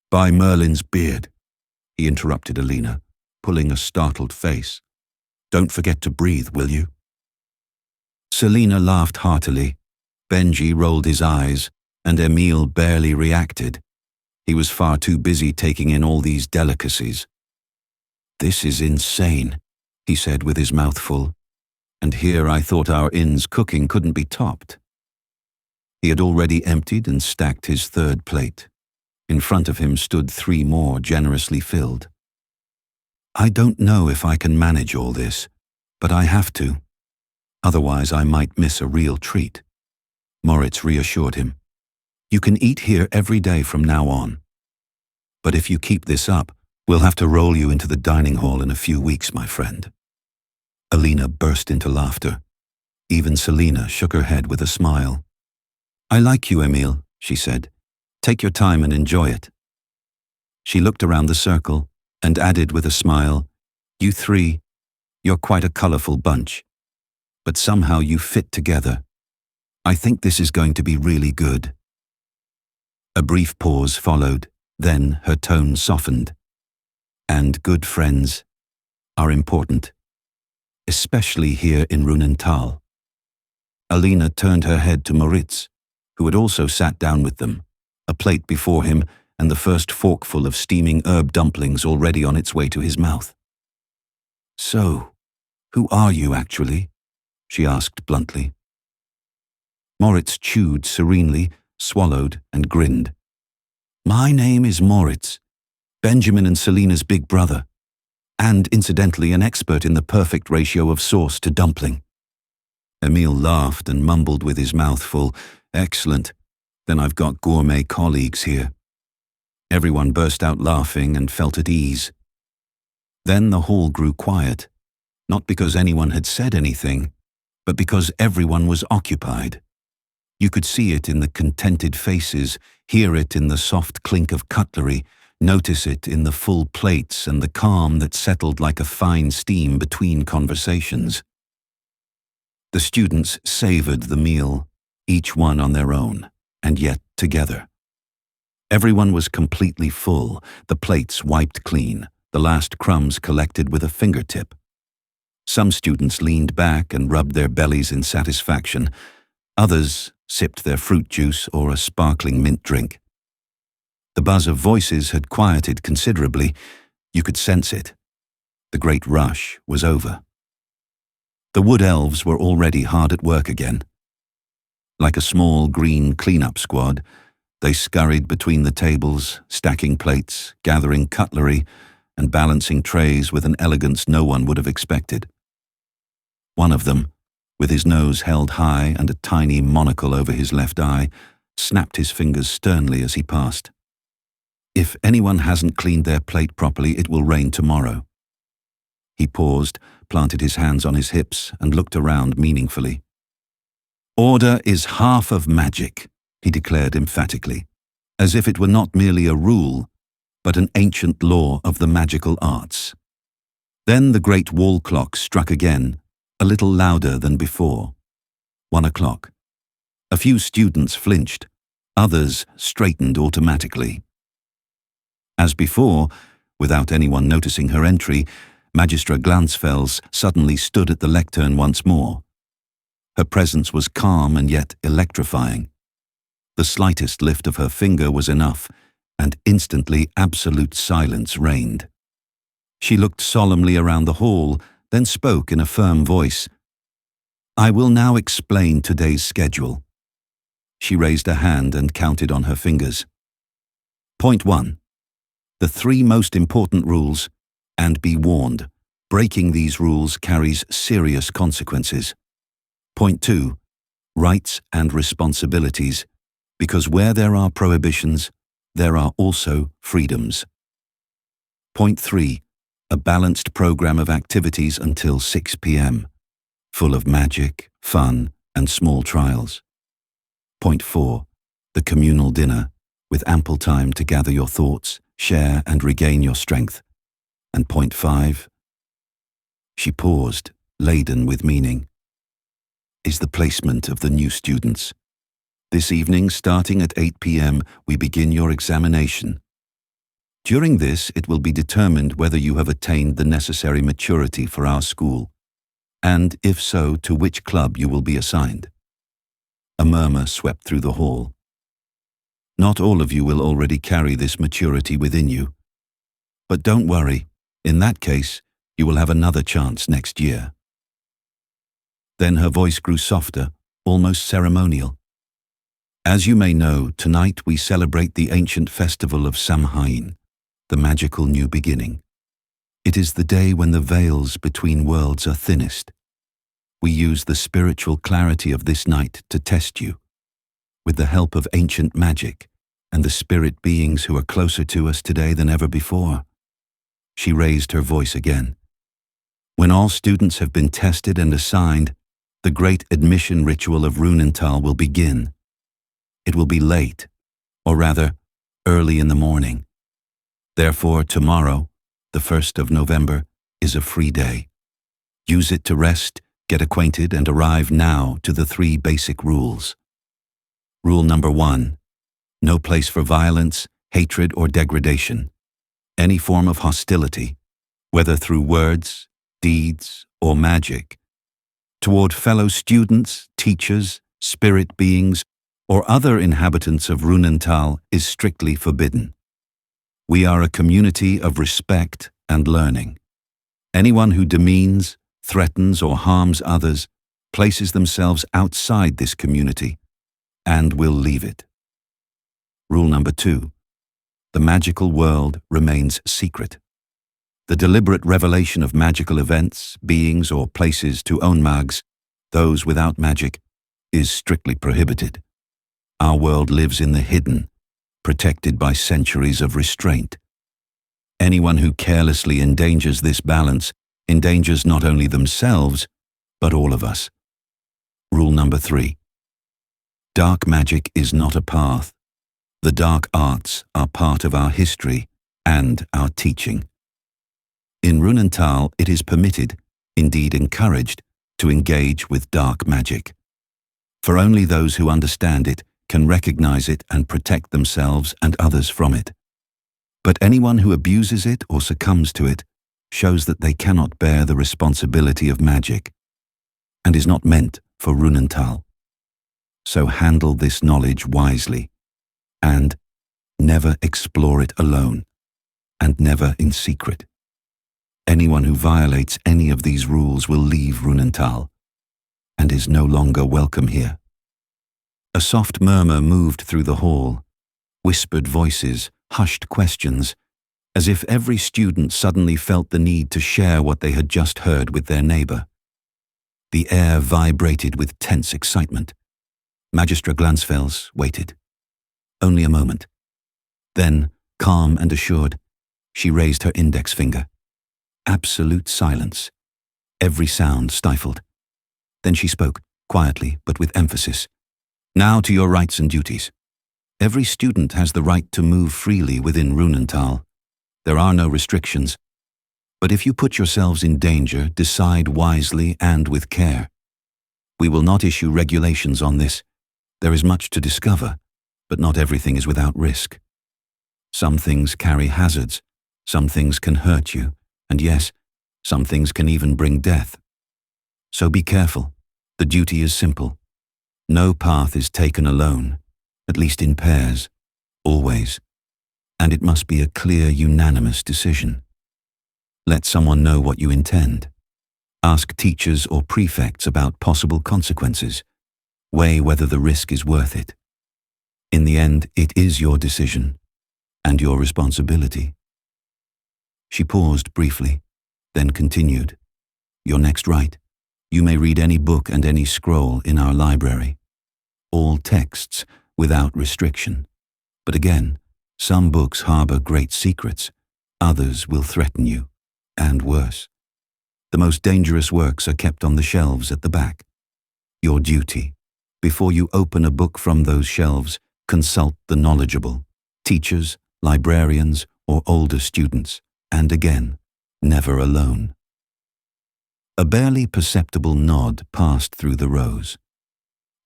Speaker 1: "By Merlin's beard," he interrupted Alina, pulling a startled face. "Don't forget to breathe, will you?" Selina laughed heartily. Benji rolled his eyes, and Emil barely reacted. He was far too busy taking in all these delicacies. "This is insane," he said with his mouth full. "And here I thought our inn's cooking couldn't be topped." He had already emptied and stacked his third plate. In front of him stood 3 more generously filled. "I don't know if I can manage all this, but I have to. Otherwise I might miss a real treat." Moritz reassured him. "You can eat here every day from now on. But if you keep this up, we'll have to roll you into the dining hall in a few weeks, my friend." Alina burst into laughter. Even Selina shook her head with a smile. "I like you, Emil," she said. "Take your time and enjoy it." She looked around the circle and added with a smile, "You 3, you're quite a colourful bunch. But somehow you fit together. I think this is going to be really good." A brief pause followed, then her tone softened. "And good friends are important, especially here in Runental." Alina turned her head to Moritz, who had also sat down with them, a plate before him and the first forkful of steaming herb dumplings already on its way to his mouth. "So, who are you actually?" she asked bluntly. Moritz chewed serenely, swallowed, and grinned. "My name is Moritz, Benjamin and Selina's big brother, and incidentally an expert in the perfect ratio of sauce to dumpling." Emil laughed and mumbled with his mouth full, "Excellent, then I've got gourmet colleagues here." Everyone burst out laughing and felt at ease. Then the hall grew quiet, not because anyone had said anything, but because everyone was occupied. You could see it in the contented faces, hear it in the soft clink of cutlery, notice it in the full plates and the calm that settled like a fine steam between conversations. The students savoured the meal, each one on their own, and yet together. Everyone was completely full, the plates wiped clean, the last crumbs collected with a fingertip. Some students leaned back and rubbed their bellies in satisfaction. Others sipped their fruit juice or a sparkling mint drink. The buzz of voices had quieted considerably. You could sense it. The great rush was over. The wood elves were already hard at work again. Like a small green clean-up squad, they scurried between the tables, stacking plates, gathering cutlery, and balancing trays with an elegance no one would have expected. One of them, with his nose held high and a tiny monocle over his left eye, snapped his fingers sternly as he passed. "If anyone hasn't cleaned their plate properly, it will rain tomorrow." He paused, planted his hands on his hips, and looked around meaningfully. "Order is half of magic," he declared emphatically, as if it were not merely a rule, but an ancient law of the magical arts. Then the great wall clock struck again, a little louder than before. 1 o'clock. A few students flinched, others straightened automatically. As before, without anyone noticing her entry, Magistra Glansfels suddenly stood at the lectern once more. Her presence was calm and yet electrifying. The slightest lift of her finger was enough, and instantly absolute silence reigned. She looked solemnly around the hall, then spoke in a firm voice. "I will now explain today's schedule." She raised a hand and counted on her fingers. Point 1. The 3 most important rules, and be warned, breaking these rules carries serious consequences. Point 2. Rights and responsibilities, because where there are prohibitions, there are also freedoms. Point 3. A balanced program of activities until 6 p.m., full of magic, fun, and small trials. Point 4. The communal dinner, with ample time to gather your thoughts, share and regain your strength. And point 5. She paused, laden with meaning. Is the placement of the new students. This evening, starting at 8 p.m., we begin your examination. During this, it will be determined whether you have attained the necessary maturity for our school, and if so, to which club you will be assigned. A murmur swept through the hall. Not all of you will already carry this maturity within you. But don't worry, in that case, you will have another chance next year. Then her voice grew softer, almost ceremonial. As you may know, tonight we celebrate the ancient festival of Samhain, the magical new beginning. It is the day when the veils between worlds are thinnest. We use the spiritual clarity of this night to test you, with the help of ancient magic and the spirit beings who are closer to us today than ever before. She raised her voice again. When all students have been tested and assigned, the great admission ritual of Runental will begin. It will be late, or rather, early in the morning. Therefore, tomorrow, the 1st of November, is a free day. Use it to rest, get acquainted, and arrive now to the 3 basic rules. Rule number 1. No place for violence, hatred, or degradation. Any form of hostility, whether through words, deeds, or magic, toward fellow students, teachers, spirit beings, or other inhabitants of Runental is strictly forbidden. We are a community of respect and learning. Anyone who demeans, threatens, or harms others places themselves outside this community and will leave it. Rule number 2. The magical world remains secret. The deliberate revelation of magical events, beings, or places to onmags, those without magic, is strictly prohibited. Our world lives in the hidden, protected by centuries of restraint. Anyone who carelessly endangers this balance endangers not only themselves, but all of us. Rule number 3. Dark magic is not a path. The dark arts are part of our history and our teaching. In Runental, it is permitted, indeed encouraged, to engage with dark magic. For only those who understand it can recognize it and protect themselves and others from it. But anyone who abuses it or succumbs to it shows that they cannot bear the responsibility of magic and is not meant for Runental. So handle this knowledge wisely and never explore it alone and never in secret. Anyone who violates any of these rules will leave Runental and is no longer welcome here. A soft murmur moved through the hall, whispered voices, hushed questions, as if every student suddenly felt the need to share what they had just heard with their neighbor. The air vibrated with tense excitement. Magistra Glansfels waited. Only a moment. Then, calm and assured, she raised her index finger. Absolute silence. Every sound stifled. Then she spoke, quietly but with emphasis. Now to your rights and duties. Every student has the right to move freely within Runental. There are no restrictions. But if you put yourselves in danger, decide wisely and with care. We will not issue regulations on this. There is much to discover, but not everything is without risk. Some things carry hazards, some things can hurt you, and yes, some things can even bring death. So be careful. The duty is simple. No path is taken alone, at least in pairs, always. And it must be a clear, unanimous decision. Let someone know what you intend. Ask teachers or prefects about possible consequences. Weigh whether the risk is worth it. In the end, it is your decision and your responsibility. She paused briefly, then continued. Your next right. You may read any book and any scroll in our library. All texts, without restriction. But again, some books harbor great secrets. Others will threaten you, and worse. The most dangerous works are kept on the shelves at the back. Your duty. Before you open a book from those shelves, consult the knowledgeable, teachers, librarians, or older students, and again, never alone. A barely perceptible nod passed through the rows.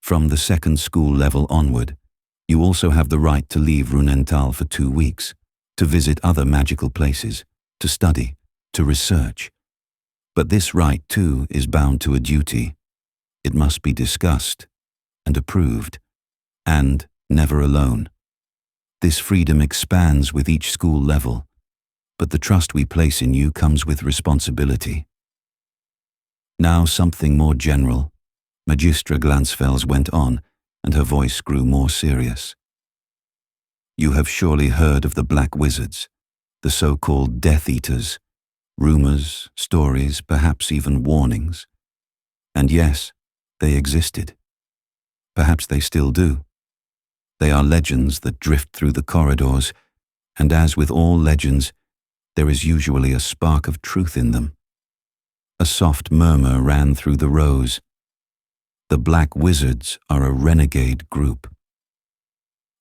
Speaker 1: From the second school level onward, you also have the right to leave Runental for 2 weeks, to visit other magical places, to study, to research. But this right, too, is bound to a duty. It must be discussed and approved, and never alone. This freedom expands with each school level, but the trust we place in you comes with responsibility. Now something more general. Magistra Glansfels went on, and her voice grew more serious. You have surely heard of the Black Wizards, the so-called Death Eaters, rumors, stories, perhaps even warnings. And yes, they existed. Perhaps they still do. They are legends that drift through the corridors, and as with all legends, there is usually a spark of truth in them. A soft murmur ran through the rows. The Black Wizards are a renegade group.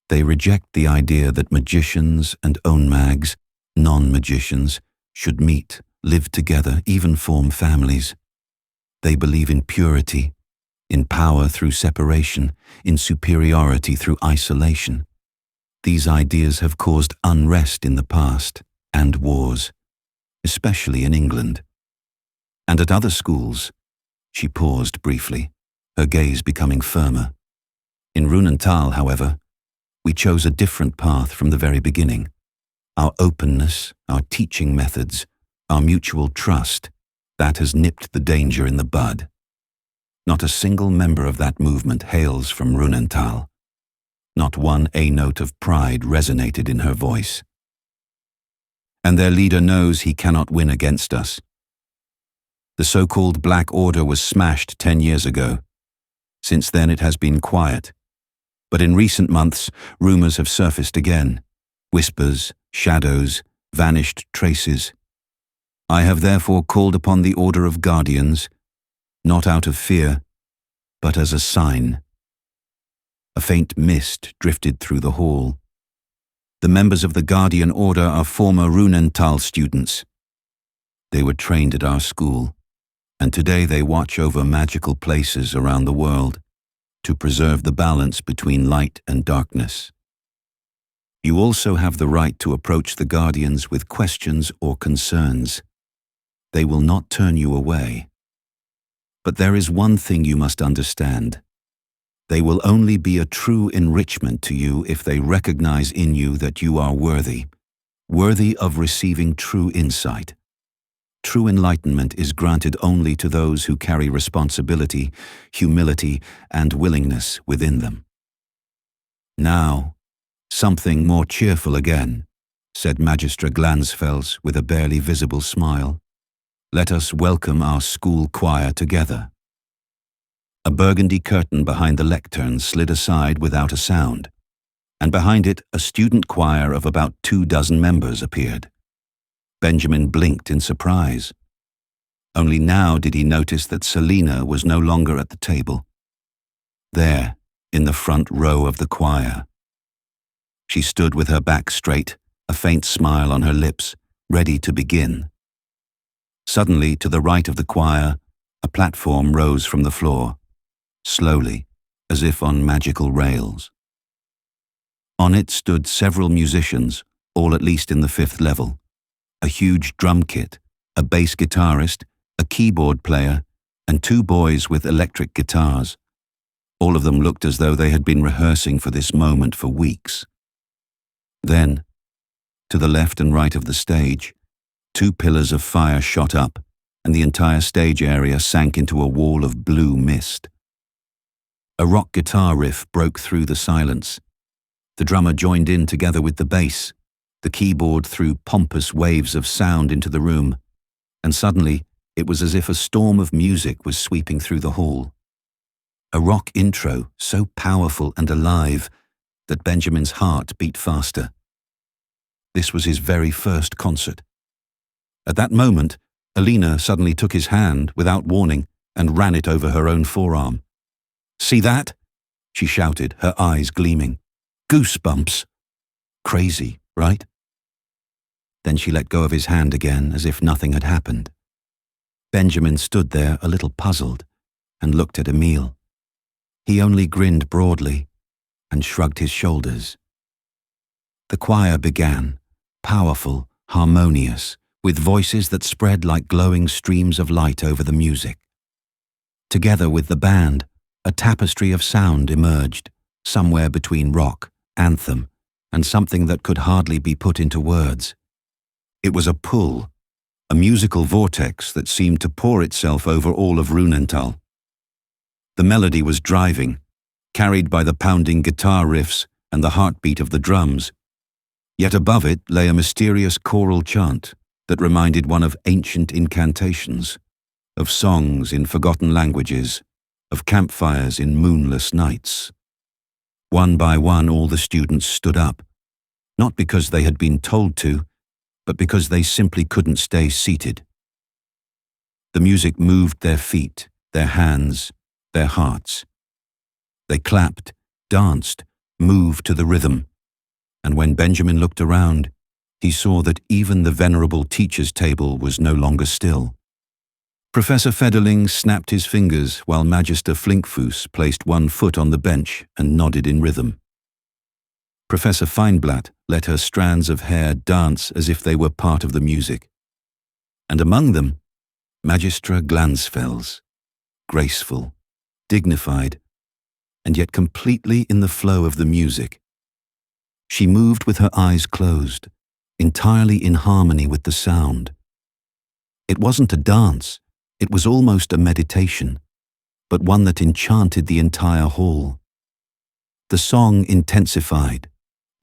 Speaker 1: They reject the idea that magicians and ownmags, non-magicians, should meet, live together, even form families. They believe in purity, in power through separation, in superiority through isolation. These ideas have caused unrest in the past, and wars, especially in England. And at other schools, she paused briefly, her gaze becoming firmer. In Runental, however, we chose a different path from the very beginning. Our openness, our teaching methods, our mutual trust, that has nipped the danger in the bud. Not a single member of that movement hails from Runental. Not one A-note of pride resonated in her voice. And their leader knows he cannot win against us. The so-called Black Order was smashed 10 years ago. Since then it has been quiet. But in recent months, rumors have surfaced again. Whispers, shadows, vanished traces. I have therefore called upon the Order of Guardians, not out of fear, but as a sign. A faint mist drifted through the hall. The members of the Guardian Order are former Runental students. They were trained at our school, and today they watch over magical places around the world to preserve the balance between light and darkness. You also have the right to approach the Guardians with questions or concerns. They will not turn you away. But there is one thing you must understand. They will only be a true enrichment to you if they recognize in you that you are worthy of receiving true insight. True enlightenment is granted only to those who carry responsibility, humility, and willingness within them. Now, something more cheerful again, said Magistra Glansfels with a barely visible smile. Let us welcome our school choir together. A burgundy curtain behind the lectern slid aside without a sound, and behind it a student choir of about 24 members appeared. Benjamin blinked in surprise. Only now did he notice that Selina was no longer at the table. There, in the front row of the choir. She stood with her back straight, a faint smile on her lips, ready to begin. Suddenly, to the right of the choir, a platform rose from the floor, slowly, as if on magical rails. On it stood several musicians, all at least in the 5th level. A huge drum kit, a bass guitarist, a keyboard player, and 2 boys with electric guitars. All of them looked as though they had been rehearsing for this moment for weeks. Then, to the left and right of the stage, 2 pillars of fire shot up, and the entire stage area sank into a wall of blue mist. A rock guitar riff broke through the silence. The drummer joined in together with the bass. The keyboard threw pompous waves of sound into the room, and suddenly it was as if a storm of music was sweeping through the hall. A rock intro so powerful and alive that Benjamin's heart beat faster. This was his very first concert. At that moment, Alina suddenly took his hand without warning and ran it over her own forearm. "See that?" she shouted, her eyes gleaming. "Goosebumps. Crazy, right?" Then she let go of his hand again as if nothing had happened. Benjamin stood there a little puzzled and looked at Emile. He only grinned broadly and shrugged his shoulders. The choir began, powerful, harmonious, with voices that spread like glowing streams of light over the music. Together with the band, a tapestry of sound emerged, somewhere between rock, anthem, and something that could hardly be put into words. It was a pull, a musical vortex that seemed to pour itself over all of Runental. The melody was driving, carried by the pounding guitar riffs and the heartbeat of the drums. Yet above it lay a mysterious choral chant that reminded one of ancient incantations, of songs in forgotten languages, of campfires in moonless nights. One by one all the students stood up, not because they had been told to, but because they simply couldn't stay seated. The music moved their feet, their hands, their hearts. They clapped, danced, moved to the rhythm, and when Benjamin looked around, he saw that even the venerable teacher's table was no longer still. Professor Federling snapped his fingers while Magister Flinkfoos placed one foot on the bench and nodded in rhythm. Professor Feinblatt let her strands of hair dance as if they were part of the music. And among them, Magistra Glansfels, graceful, dignified, and yet completely in the flow of the music. She moved with her eyes closed, entirely in harmony with the sound. It wasn't a dance, it was almost a meditation, but one that enchanted the entire hall. The song intensified,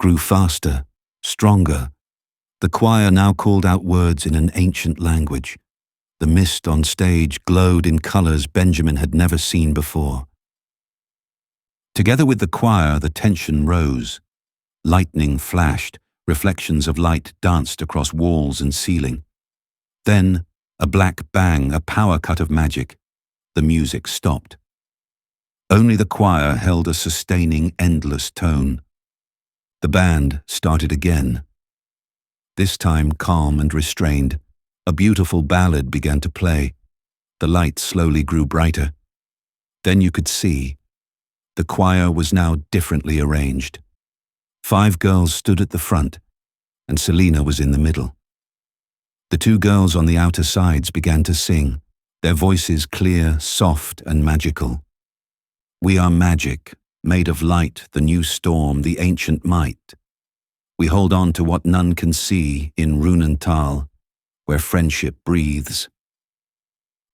Speaker 1: grew faster, stronger. The choir now called out words in an ancient language. The mist on stage glowed in colors Benjamin had never seen before. Together with the choir, the tension rose. Lightning flashed, reflections of light danced across walls and ceiling. Then, a black bang, a power cut of magic. The music stopped. Only the choir held a sustaining, endless tone. The band started again. This time calm and restrained, a beautiful ballad began to play. The light slowly grew brighter. Then you could see. The choir was now differently arranged. 5 girls stood at the front, and Selina was in the middle. The 2 girls on the outer sides began to sing, their voices clear, soft, and magical. We are magic, made of light, the new storm, the ancient might. We hold on to what none can see in Runental, where friendship breathes.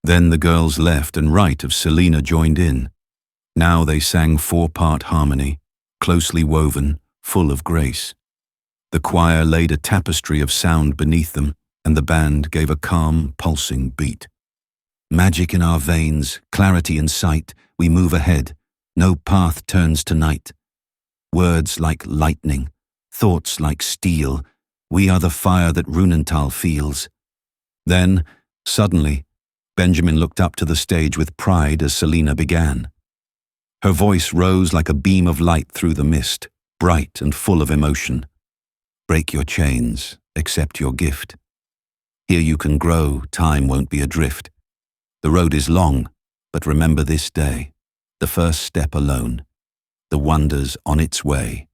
Speaker 1: Then the girls left and right of Selina joined in. Now they sang 4-part harmony, closely woven, full of grace. The choir laid a tapestry of sound beneath them, and the band gave a calm, pulsing beat. Magic in our veins, clarity in sight, we move ahead. No path turns to night. Words like lightning, thoughts like steel. We are the fire that Runental feels. Then, suddenly, Benjamin looked up to the stage with pride as Selina began. Her voice rose like a beam of light through the mist, bright and full of emotion. Break your chains, accept your gift. Here you can grow, time won't be adrift. The road is long, but remember this day, the first step alone, the wonders on its way.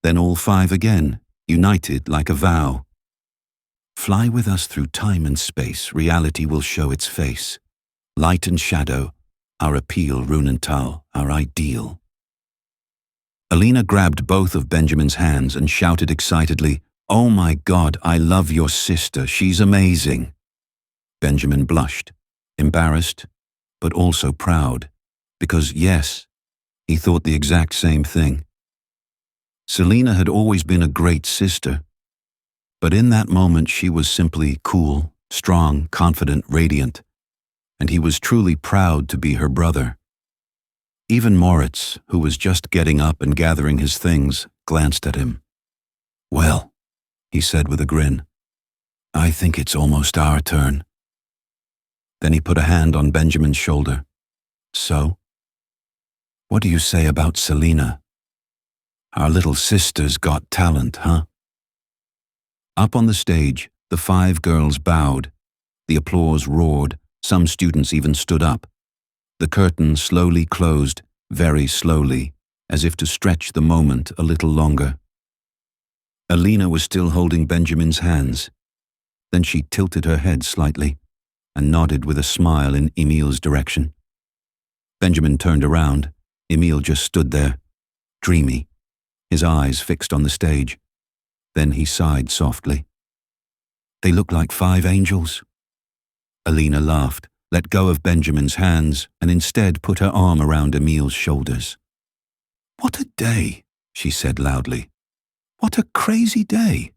Speaker 1: Then all 5 again, united like a vow. Fly with us through time and space, reality will show its face. Light and shadow, our appeal, Runental, our ideal. Alina grabbed both of Benjamin's hands and shouted excitedly, "Oh my God, I love your sister, she's amazing." Benjamin blushed, embarrassed, but also proud, because yes, he thought the exact same thing. Selina had always been a great sister, but in that moment she was simply cool, strong, confident, radiant, and he was truly proud to be her brother. Even Moritz, who was just getting up and gathering his things, glanced at him. "Well," he said with a grin, "I think it's almost our turn." Then he put a hand on Benjamin's shoulder. "So? What do you say about Selina? Our little sister's got talent, huh?" Up on the stage, the 5 girls bowed. The applause roared. Some students even stood up. The curtain slowly closed, very slowly, as if to stretch the moment a little longer. Alina was still holding Benjamin's hands. Then she tilted her head slightly and nodded with a smile in Emil's direction. Benjamin turned around. Emil just stood there, dreamy, his eyes fixed on the stage. Then he sighed softly. "They look like 5 angels." Alina laughed, let go of Benjamin's hands, and instead put her arm around Emil's shoulders. "What a day," she said loudly. "What a crazy day."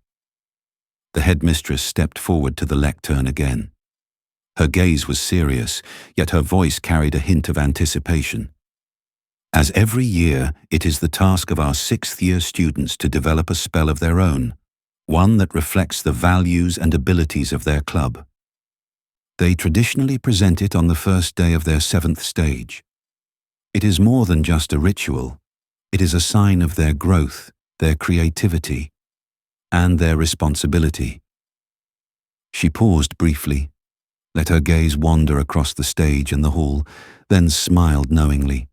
Speaker 1: The headmistress stepped forward to the lectern again. Her gaze was serious, yet her voice carried a hint of anticipation. "As every year, it is the task of our 6th-year students to develop a spell of their own, one that reflects the values and abilities of their club. They traditionally present it on the first day of their 7th stage. It is more than just a ritual. It is a sign of their growth, their creativity, and their responsibility." She paused briefly, let her gaze wander across the stage and the hall, then smiled knowingly.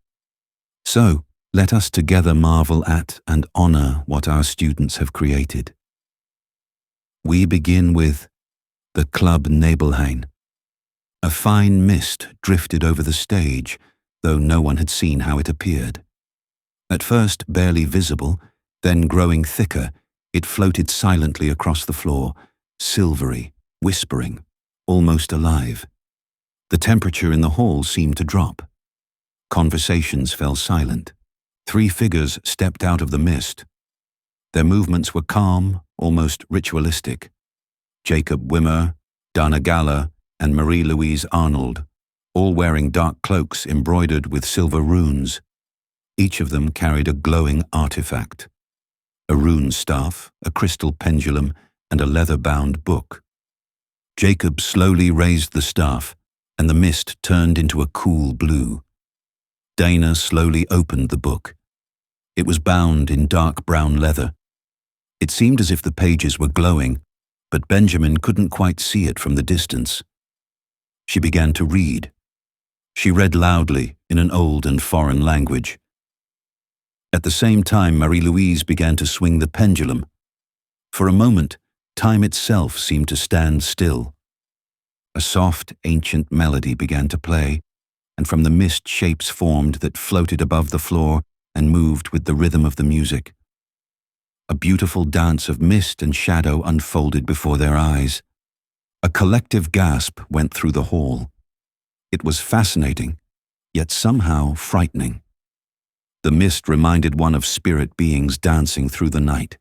Speaker 1: "So, let us together marvel at and honor what our students have created. We begin with the Club Nebelhain." A fine mist drifted over the stage, though no one had seen how it appeared. At first barely visible, then growing thicker, it floated silently across the floor, silvery, whispering, almost alive. The temperature in the hall seemed to drop. Conversations fell silent. 3 figures stepped out of the mist. Their movements were calm, almost ritualistic. Jacob Wimmer, Dana Galler, and Marie-Louise Arnold, all wearing dark cloaks embroidered with silver runes. Each of them carried a glowing artifact: a rune staff, a crystal pendulum, and a leather-bound book. Jacob slowly raised the staff, and the mist turned into a cool blue. Dana slowly opened the book. It was bound in dark brown leather. It seemed as if the pages were glowing, but Benjamin couldn't quite see it from the distance. She began to read. She read loudly in an old and foreign language. At the same time, Marie-Louise began to swing the pendulum. For a moment, time itself seemed to stand still. A soft, ancient melody began to play, and from the mist shapes formed that floated above the floor and moved with the rhythm of the music. A beautiful dance of mist and shadow unfolded before their eyes. A collective gasp went through the hall. It was fascinating, yet somehow frightening. The mist reminded one of spirit beings dancing through the night.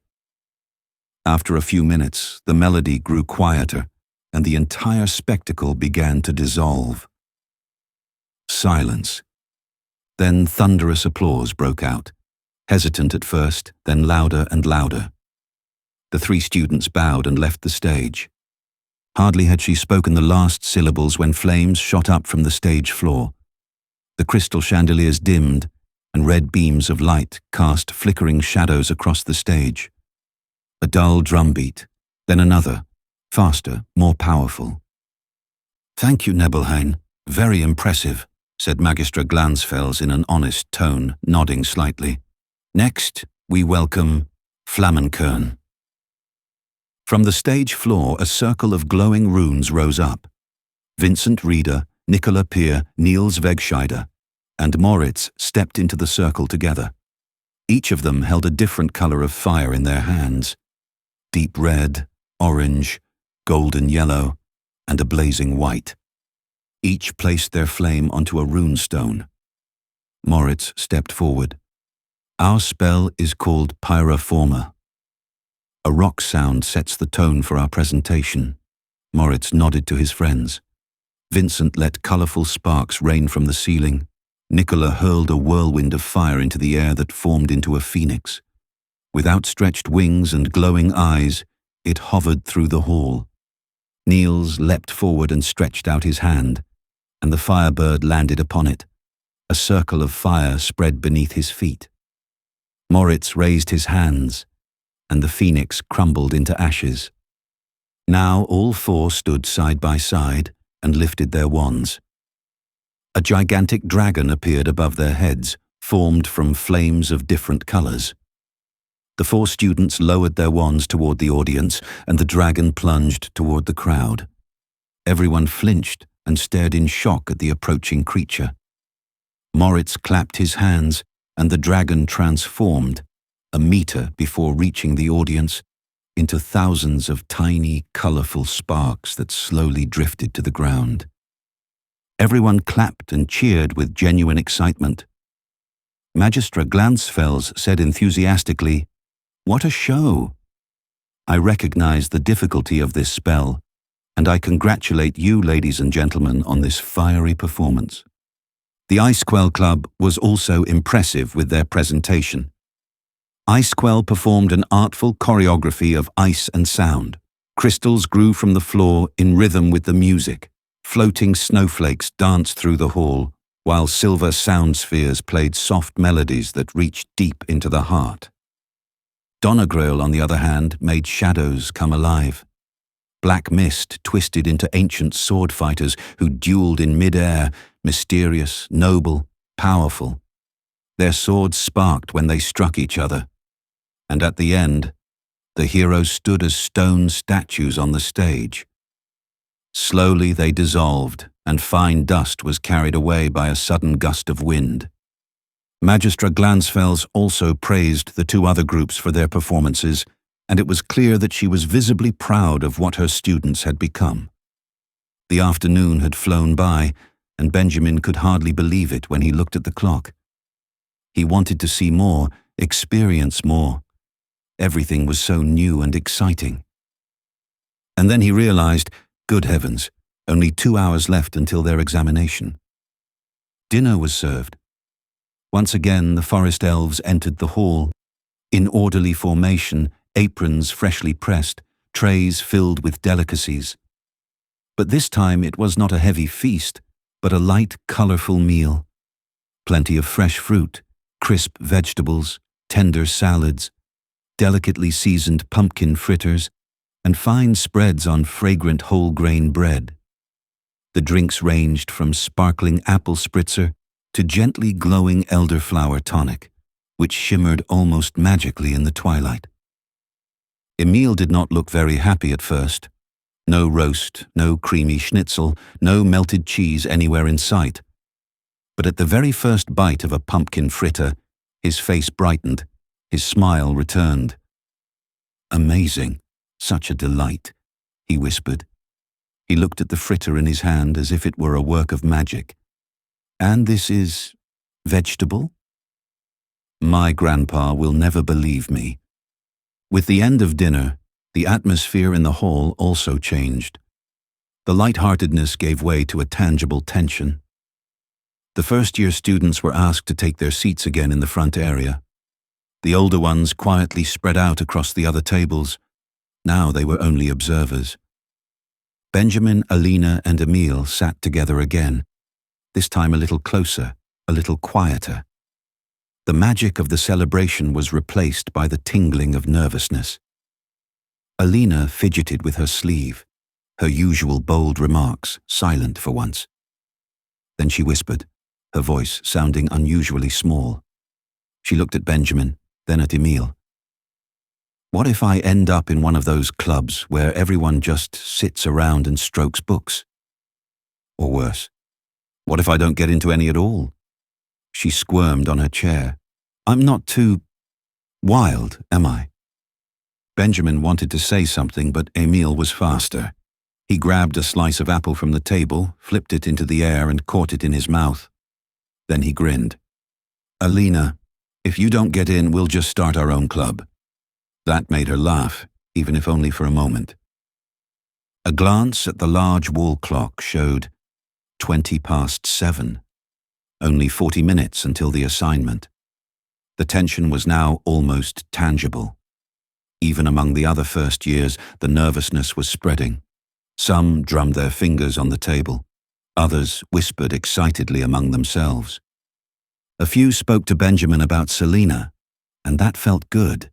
Speaker 1: After a few minutes, the melody grew quieter, and the entire spectacle began to dissolve. Silence. Then thunderous applause broke out, hesitant at first, then louder and louder. The 3 students bowed and left the stage. Hardly had she spoken the last syllables when flames shot up from the stage floor. The crystal chandeliers dimmed, and red beams of light cast flickering shadows across the stage. A dull drumbeat, then another, faster, more powerful. "Thank you, Nebelhain. Very impressive," said Magistra Glansfels in an honest tone, nodding slightly. "Next, we welcome Flammenkern." From the stage floor, a circle of glowing runes rose up. Vincent Rieder, Nicola Peer, Niels Wegscheider, and Moritz stepped into the circle together. Each of them held a different color of fire in their hands: deep red, orange, golden yellow, and a blazing white. Each placed their flame onto a rune stone. Moritz stepped forward. "Our spell is called Pyroforma. A rock sound sets the tone for our presentation." Moritz nodded to his friends. Vincent let colorful sparks rain from the ceiling. Nicola hurled a whirlwind of fire into the air that formed into a phoenix. With outstretched wings and glowing eyes, it hovered through the hall. Niels leapt forward and stretched out his hand, and the firebird landed upon it. A circle of fire spread beneath his feet. Moritz raised his hands, and the phoenix crumbled into ashes. Now all four stood side by side and lifted their wands. A gigantic dragon appeared above their heads, formed from flames of different colors. The four students lowered their wands toward the audience, and the dragon plunged toward the crowd. Everyone flinched and stared in shock at the approaching creature. Moritz clapped his hands, and the dragon transformed, a meter before reaching the audience, into thousands of tiny, colorful sparks that slowly drifted to the ground. Everyone clapped and cheered with genuine excitement. Magistra Glansfels said enthusiastically, "What a show! I recognize the difficulty of this spell, and I congratulate you, ladies and gentlemen, on this fiery performance." The Icequell Club was also impressive with their presentation. Icequell performed an artful choreography of ice and sound. Crystals grew from the floor in rhythm with the music. Floating snowflakes danced through the hall, while silver sound spheres played soft melodies that reached deep into the heart. Donegrel, on the other hand, made shadows come alive. Black mist twisted into ancient sword fighters who dueled in mid-air, mysterious, noble, powerful. Their swords sparked when they struck each other. And at the end, the heroes stood as stone statues on the stage. Slowly they dissolved, and fine dust was carried away by a sudden gust of wind. Magistra Glansfels also praised the two other groups for their performances, and it was clear that she was visibly proud of what her students had become. The afternoon had flown by, and Benjamin could hardly believe it when he looked at the clock. He wanted to see more, experience more. Everything was so new and exciting. And then he realized, good heavens, only 2 hours left until their examination. Dinner was served. Once again, the forest elves entered the hall. In orderly formation, aprons freshly pressed, trays filled with delicacies. But this time it was not a heavy feast, but a light, colorful meal. Plenty of fresh fruit, crisp vegetables, tender salads, delicately seasoned pumpkin fritters, and fine spreads on fragrant whole-grain bread. The drinks ranged from sparkling apple spritzer to gently glowing elderflower tonic, which shimmered almost magically in the twilight. Emil did not look very happy at first. No roast, no creamy schnitzel, no melted cheese anywhere in sight. But at the very first bite of a pumpkin fritter, his face brightened, his smile returned. "Amazing, such a delight," he whispered. He looked at the fritter in his hand as if it were a work of magic. "And this is vegetable?" My grandpa will never believe me. With the end of dinner, the atmosphere in the hall also changed. The lightheartedness gave way to a tangible tension. The first-year students were asked to take their seats again in the front area. The older ones quietly spread out across the other tables. Now they were only observers. Benjamin, Alina, and Emil sat together again, this time a little closer, a little quieter. The magic of the celebration was replaced by the tingling of nervousness. Alina fidgeted with her sleeve, her usual bold remarks silent for once. Then she whispered, her voice sounding unusually small. She looked at Benjamin, then at Emil. "What if I end up in one of those clubs where everyone just sits around and strokes books? Or worse, what if I don't get into any at all?" She squirmed on her chair. "I'm not too wild, am I?" Benjamin wanted to say something, but Emil was faster. He grabbed a slice of apple from the table, flipped it into the air, and caught it in his mouth. Then he grinned. "Alina, if you don't get in, we'll just start our own club." That made her laugh, even if only for a moment. A glance at the large wall clock showed 7:20. Only 40 minutes until the assignment. The tension was now almost tangible. Even among the other first years, the nervousness was spreading. Some drummed their fingers on the table. Others whispered excitedly among themselves. A few spoke to Benjamin about Selena, and that felt good.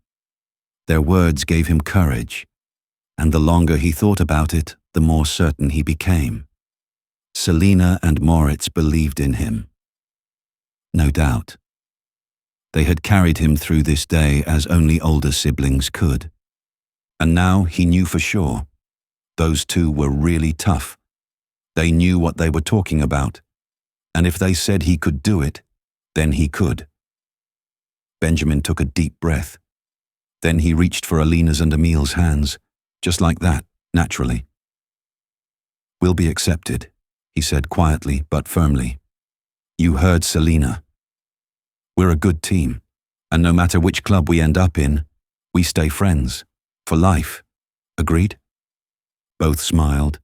Speaker 1: Their words gave him courage. and the longer he thought about it, the more certain he became. Selina and Moritz believed in him. No doubt. They had carried him through this day as only older siblings could. And now he knew for sure. Those two were really tough. They knew what they were talking about, and if they said he could do it, then he could. Benjamin took a deep breath. Then he reached for Alina's and Emil's hands, just like that, naturally. "We'll be accepted," he said quietly but firmly. "You heard Selina. We're a good team, and no matter which club we end up in, we stay friends, for life. Agreed?" Both smiled.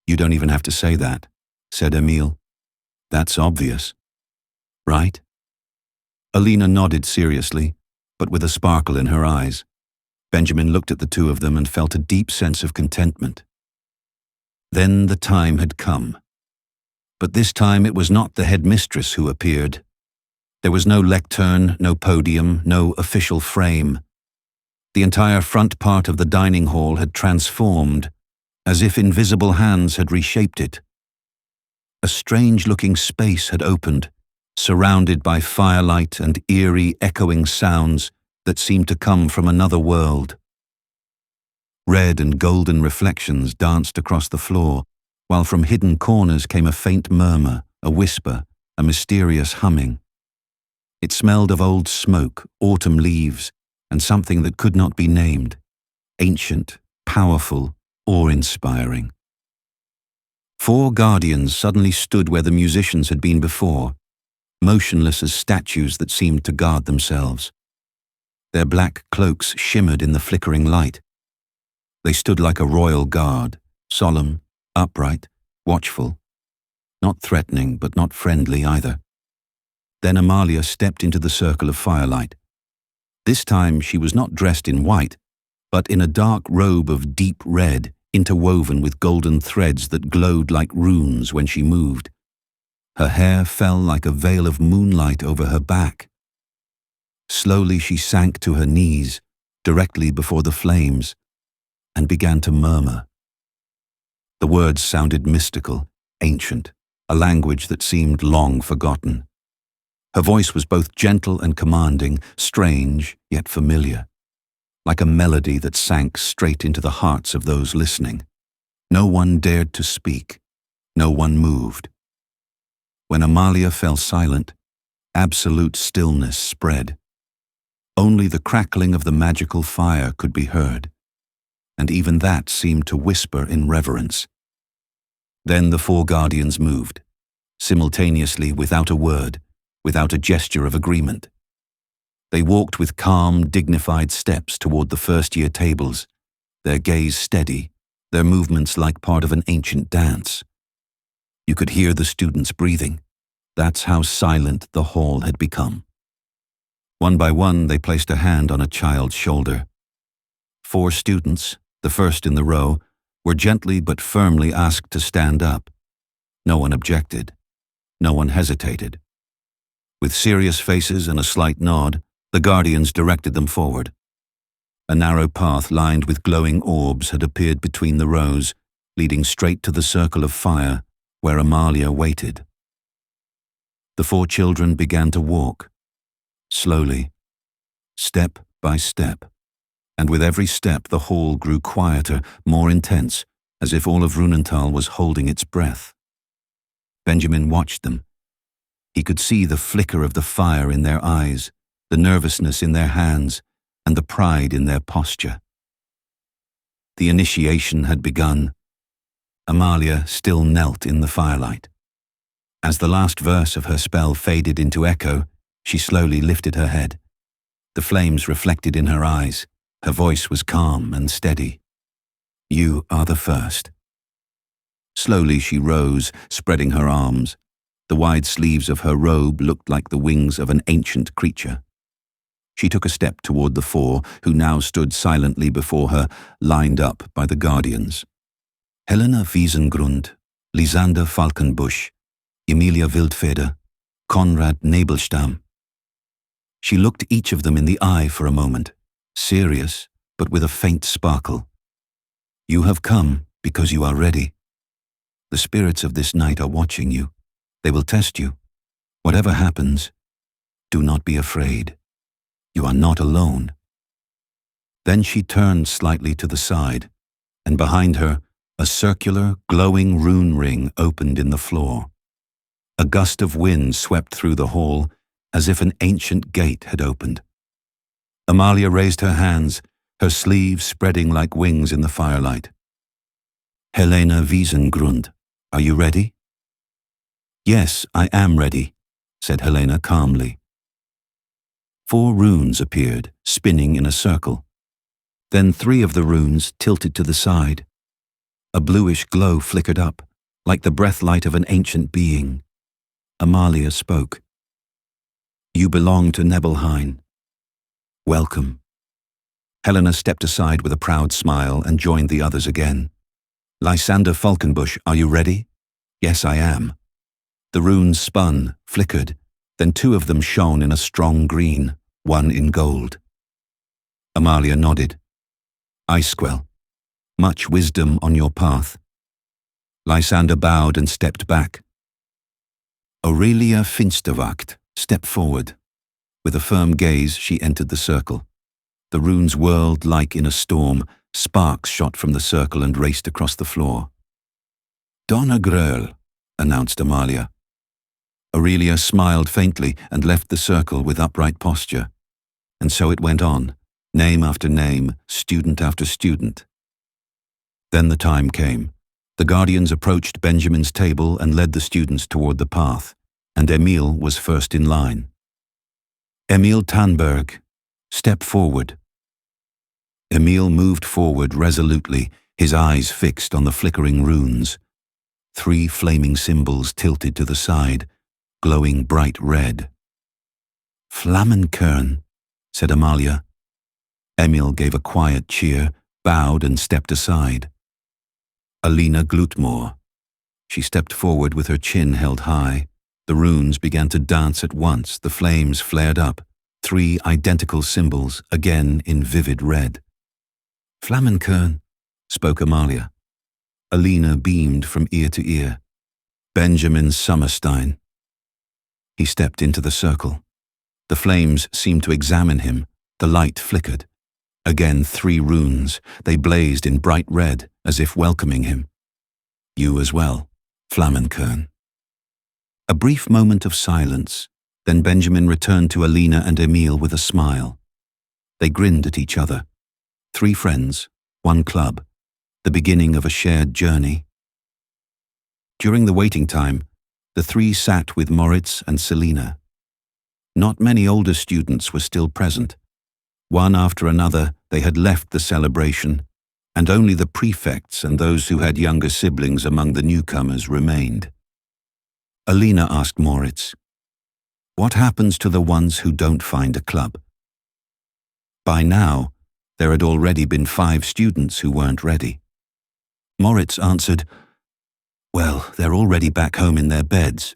Speaker 1: "You don't even have to say that," said Emil. "That's obvious. Right?" Alina nodded seriously, but with a sparkle in her eyes. Benjamin looked at the two of them and felt a deep sense of contentment. Then the time had come. But this time it was not the headmistress who appeared. There was no lectern, no podium, no official frame. The entire front part of the dining hall had transformed, as if invisible hands had reshaped it. A strange-looking space had opened, surrounded by firelight and eerie, echoing sounds that seemed to come from another world. Red and golden reflections danced across the floor, while from hidden corners came a faint murmur, a whisper, a mysterious humming. It smelled of old smoke, autumn leaves, and something that could not be named. Ancient, powerful, awe-inspiring. 4 guardians suddenly stood where the musicians had been before, motionless as statues that seemed to guard themselves. Their black cloaks shimmered in the flickering light. They stood like a royal guard, solemn, upright, watchful. Not threatening, but not friendly either. Then Amalia stepped into the circle of firelight. This time she was not dressed in white, but in a dark robe of deep red, interwoven with golden threads that glowed like runes when she moved. Her hair fell like a veil of moonlight over her back. Slowly she sank to her knees, directly before the flames, and began to murmur. The words sounded mystical, ancient, a language that seemed long forgotten. Her voice was both gentle and commanding, strange yet familiar, like a melody that sank straight into the hearts of those listening. No one dared to speak. No one moved. When Amalia fell silent, absolute stillness spread. Only the crackling of the magical fire could be heard, and even that seemed to whisper in reverence. Then the 4 guardians moved, simultaneously without a word, without a gesture of agreement. They walked with calm, dignified steps toward the first-year tables, their gaze steady, their movements like part of an ancient dance. You could hear the students breathing. That's how silent the hall had become. One by one, they placed a hand on a child's shoulder. 4 students, the first in the row, were gently but firmly asked to stand up. No one objected. No one hesitated. With serious faces and a slight nod, the guardians directed them forward. A narrow path lined with glowing orbs had appeared between the rows, leading straight to the circle of fire, where Amalia waited. The 4 children began to walk, slowly, step by step, and with every step the hall grew quieter, more intense, as if all of Runental was holding its breath. Benjamin watched them. He could see the flicker of the fire in their eyes, the nervousness in their hands, and the pride in their posture. The initiation had begun. Amalia still knelt in the firelight. As the last verse of her spell faded into echo, she slowly lifted her head. The flames reflected in her eyes. Her voice was calm and steady. "You are the first." Slowly she rose, spreading her arms. The wide sleeves of her robe looked like the wings of an ancient creature. She took a step toward the 4, who now stood silently before her, lined up by the guardians. Helena Wiesengrund, Lysander Falkenbusch, Emilia Wildfeder, Konrad Nebelstam. She looked each of them in the eye for a moment, serious, but with a faint sparkle. You have come because you are ready. The spirits of this night are watching you. They will test you. Whatever happens, do not be afraid. You are not alone. Then she turned slightly to the side, and behind her, a circular, glowing rune ring opened in the floor. A gust of wind swept through the hall, as if an ancient gate had opened. Amalia raised her hands, her sleeves spreading like wings in the firelight. Helena Wiesengrund, are you ready? Yes, I am ready, said Helena calmly. 4 runes appeared, spinning in a circle. Then 3 of the runes tilted to the side. A bluish glow flickered up, like the breath light of an ancient being. Amalia spoke. You belong to Nebelheim. Welcome. Helena stepped aside with a proud smile and joined the others again. Lysander Falkenbush, are you ready? Yes, I am. The runes spun, flickered, then 2 of them shone in a strong green, 1 in gold. Amalia nodded. Icewell, much wisdom on your path. Lysander bowed and stepped back. Aurelia Finsterwacht stepped forward. With a firm gaze, she entered the circle. The runes whirled like in a storm, sparks shot from the circle and raced across the floor. Donna Gröll, announced Amalia. Aurelia smiled faintly and left the circle with upright posture. And so it went on, name after name, student after student. Then the time came. The guardians approached Benjamin's table and led the students toward the path, and Emil was first in line. Emil Tannberg, step forward. Emil moved forward resolutely, his eyes fixed on the flickering runes. 3 flaming symbols tilted to the side, glowing bright red. Flammenkern, said Amalia. Emil gave a quiet cheer, bowed and stepped aside. Alina Glutmore. She stepped forward with her chin held high. The runes began to dance at once, the flames flared up. 3 identical symbols, again in vivid red. Flammenkern, spoke Amalia. Alina beamed from ear to ear. Benjamin Sommerstein. He stepped into the circle. The flames seemed to examine him. The light flickered. Again 3 runes. They blazed in bright red, as if welcoming him. You as well, Flammenkern. A brief moment of silence, then Benjamin returned to Alina and Emil with a smile. They grinned at each other. 3 friends, 1 club, the beginning of a shared journey. During the waiting time, the 3 sat with Moritz and Selina. Not many older students were still present. One after another, they had left the celebration, and only the prefects and those who had younger siblings among the newcomers remained. Alina asked Moritz, "What happens to the ones who don't find a club?" By now, there had already been 5 students who weren't ready. Moritz answered, "Well, they're already back home in their beds.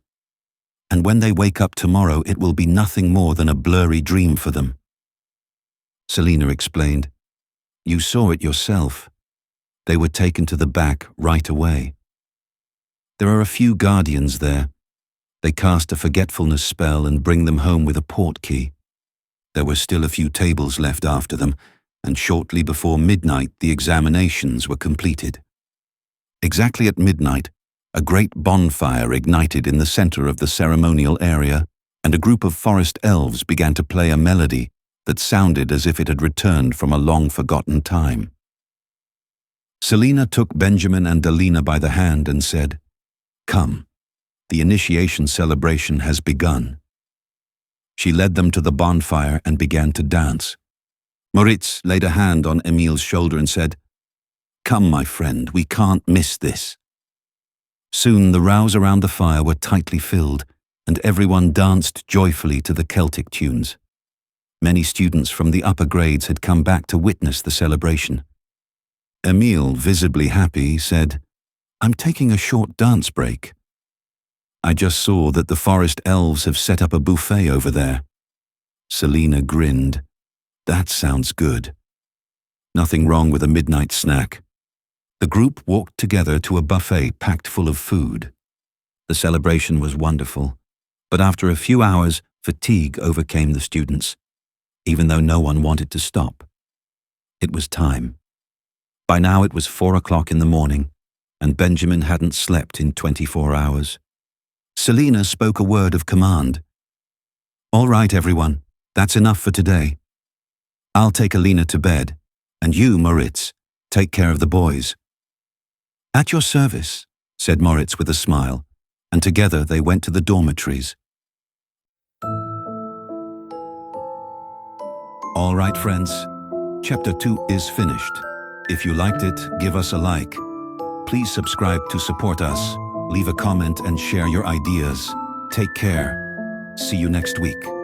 Speaker 1: And when they wake up tomorrow, it will be nothing more than a blurry dream for them." Selina explained, "You saw it yourself. They were taken to the back right away. There are a few guardians there. They cast a forgetfulness spell and bring them home with a portkey. There were still a few tables left after them, and shortly before midnight the examinations were completed. Exactly at midnight, a great bonfire ignited in the center of the ceremonial area, and a group of forest elves began to play a melody that sounded as if it had returned from a long-forgotten time. Selina took Benjamin and Alina by the hand and said, "Come, the initiation celebration has begun." She led them to the bonfire and began to dance. Moritz laid a hand on Emil's shoulder and said, "Come, my friend, we can't miss this." Soon the rows around the fire were tightly filled, and everyone danced joyfully to the Celtic tunes. Many students from the upper grades had come back to witness the celebration. Emil, visibly happy, said, "I'm taking a short dance break. I just saw that the forest elves have set up a buffet over there." Selina grinned. "That sounds good. Nothing wrong with a midnight snack. The group walked together to a buffet packed full of food. The celebration was wonderful, but after a few hours, fatigue overcame the students, even though no one wanted to stop. It was time. By now it was 4 o'clock in the morning, and Benjamin hadn't slept in 24 hours. Selina spoke a word of command. "All right, everyone, that's enough for today. I'll take Alina to bed, and you, Moritz, take care of the boys." "At your service," said Moritz with a smile, and together they went to the dormitories. All right, friends, Chapter 2 is finished. If you liked it, give us a like. Please subscribe to support us, leave a comment and share your ideas. Take care. See you next week.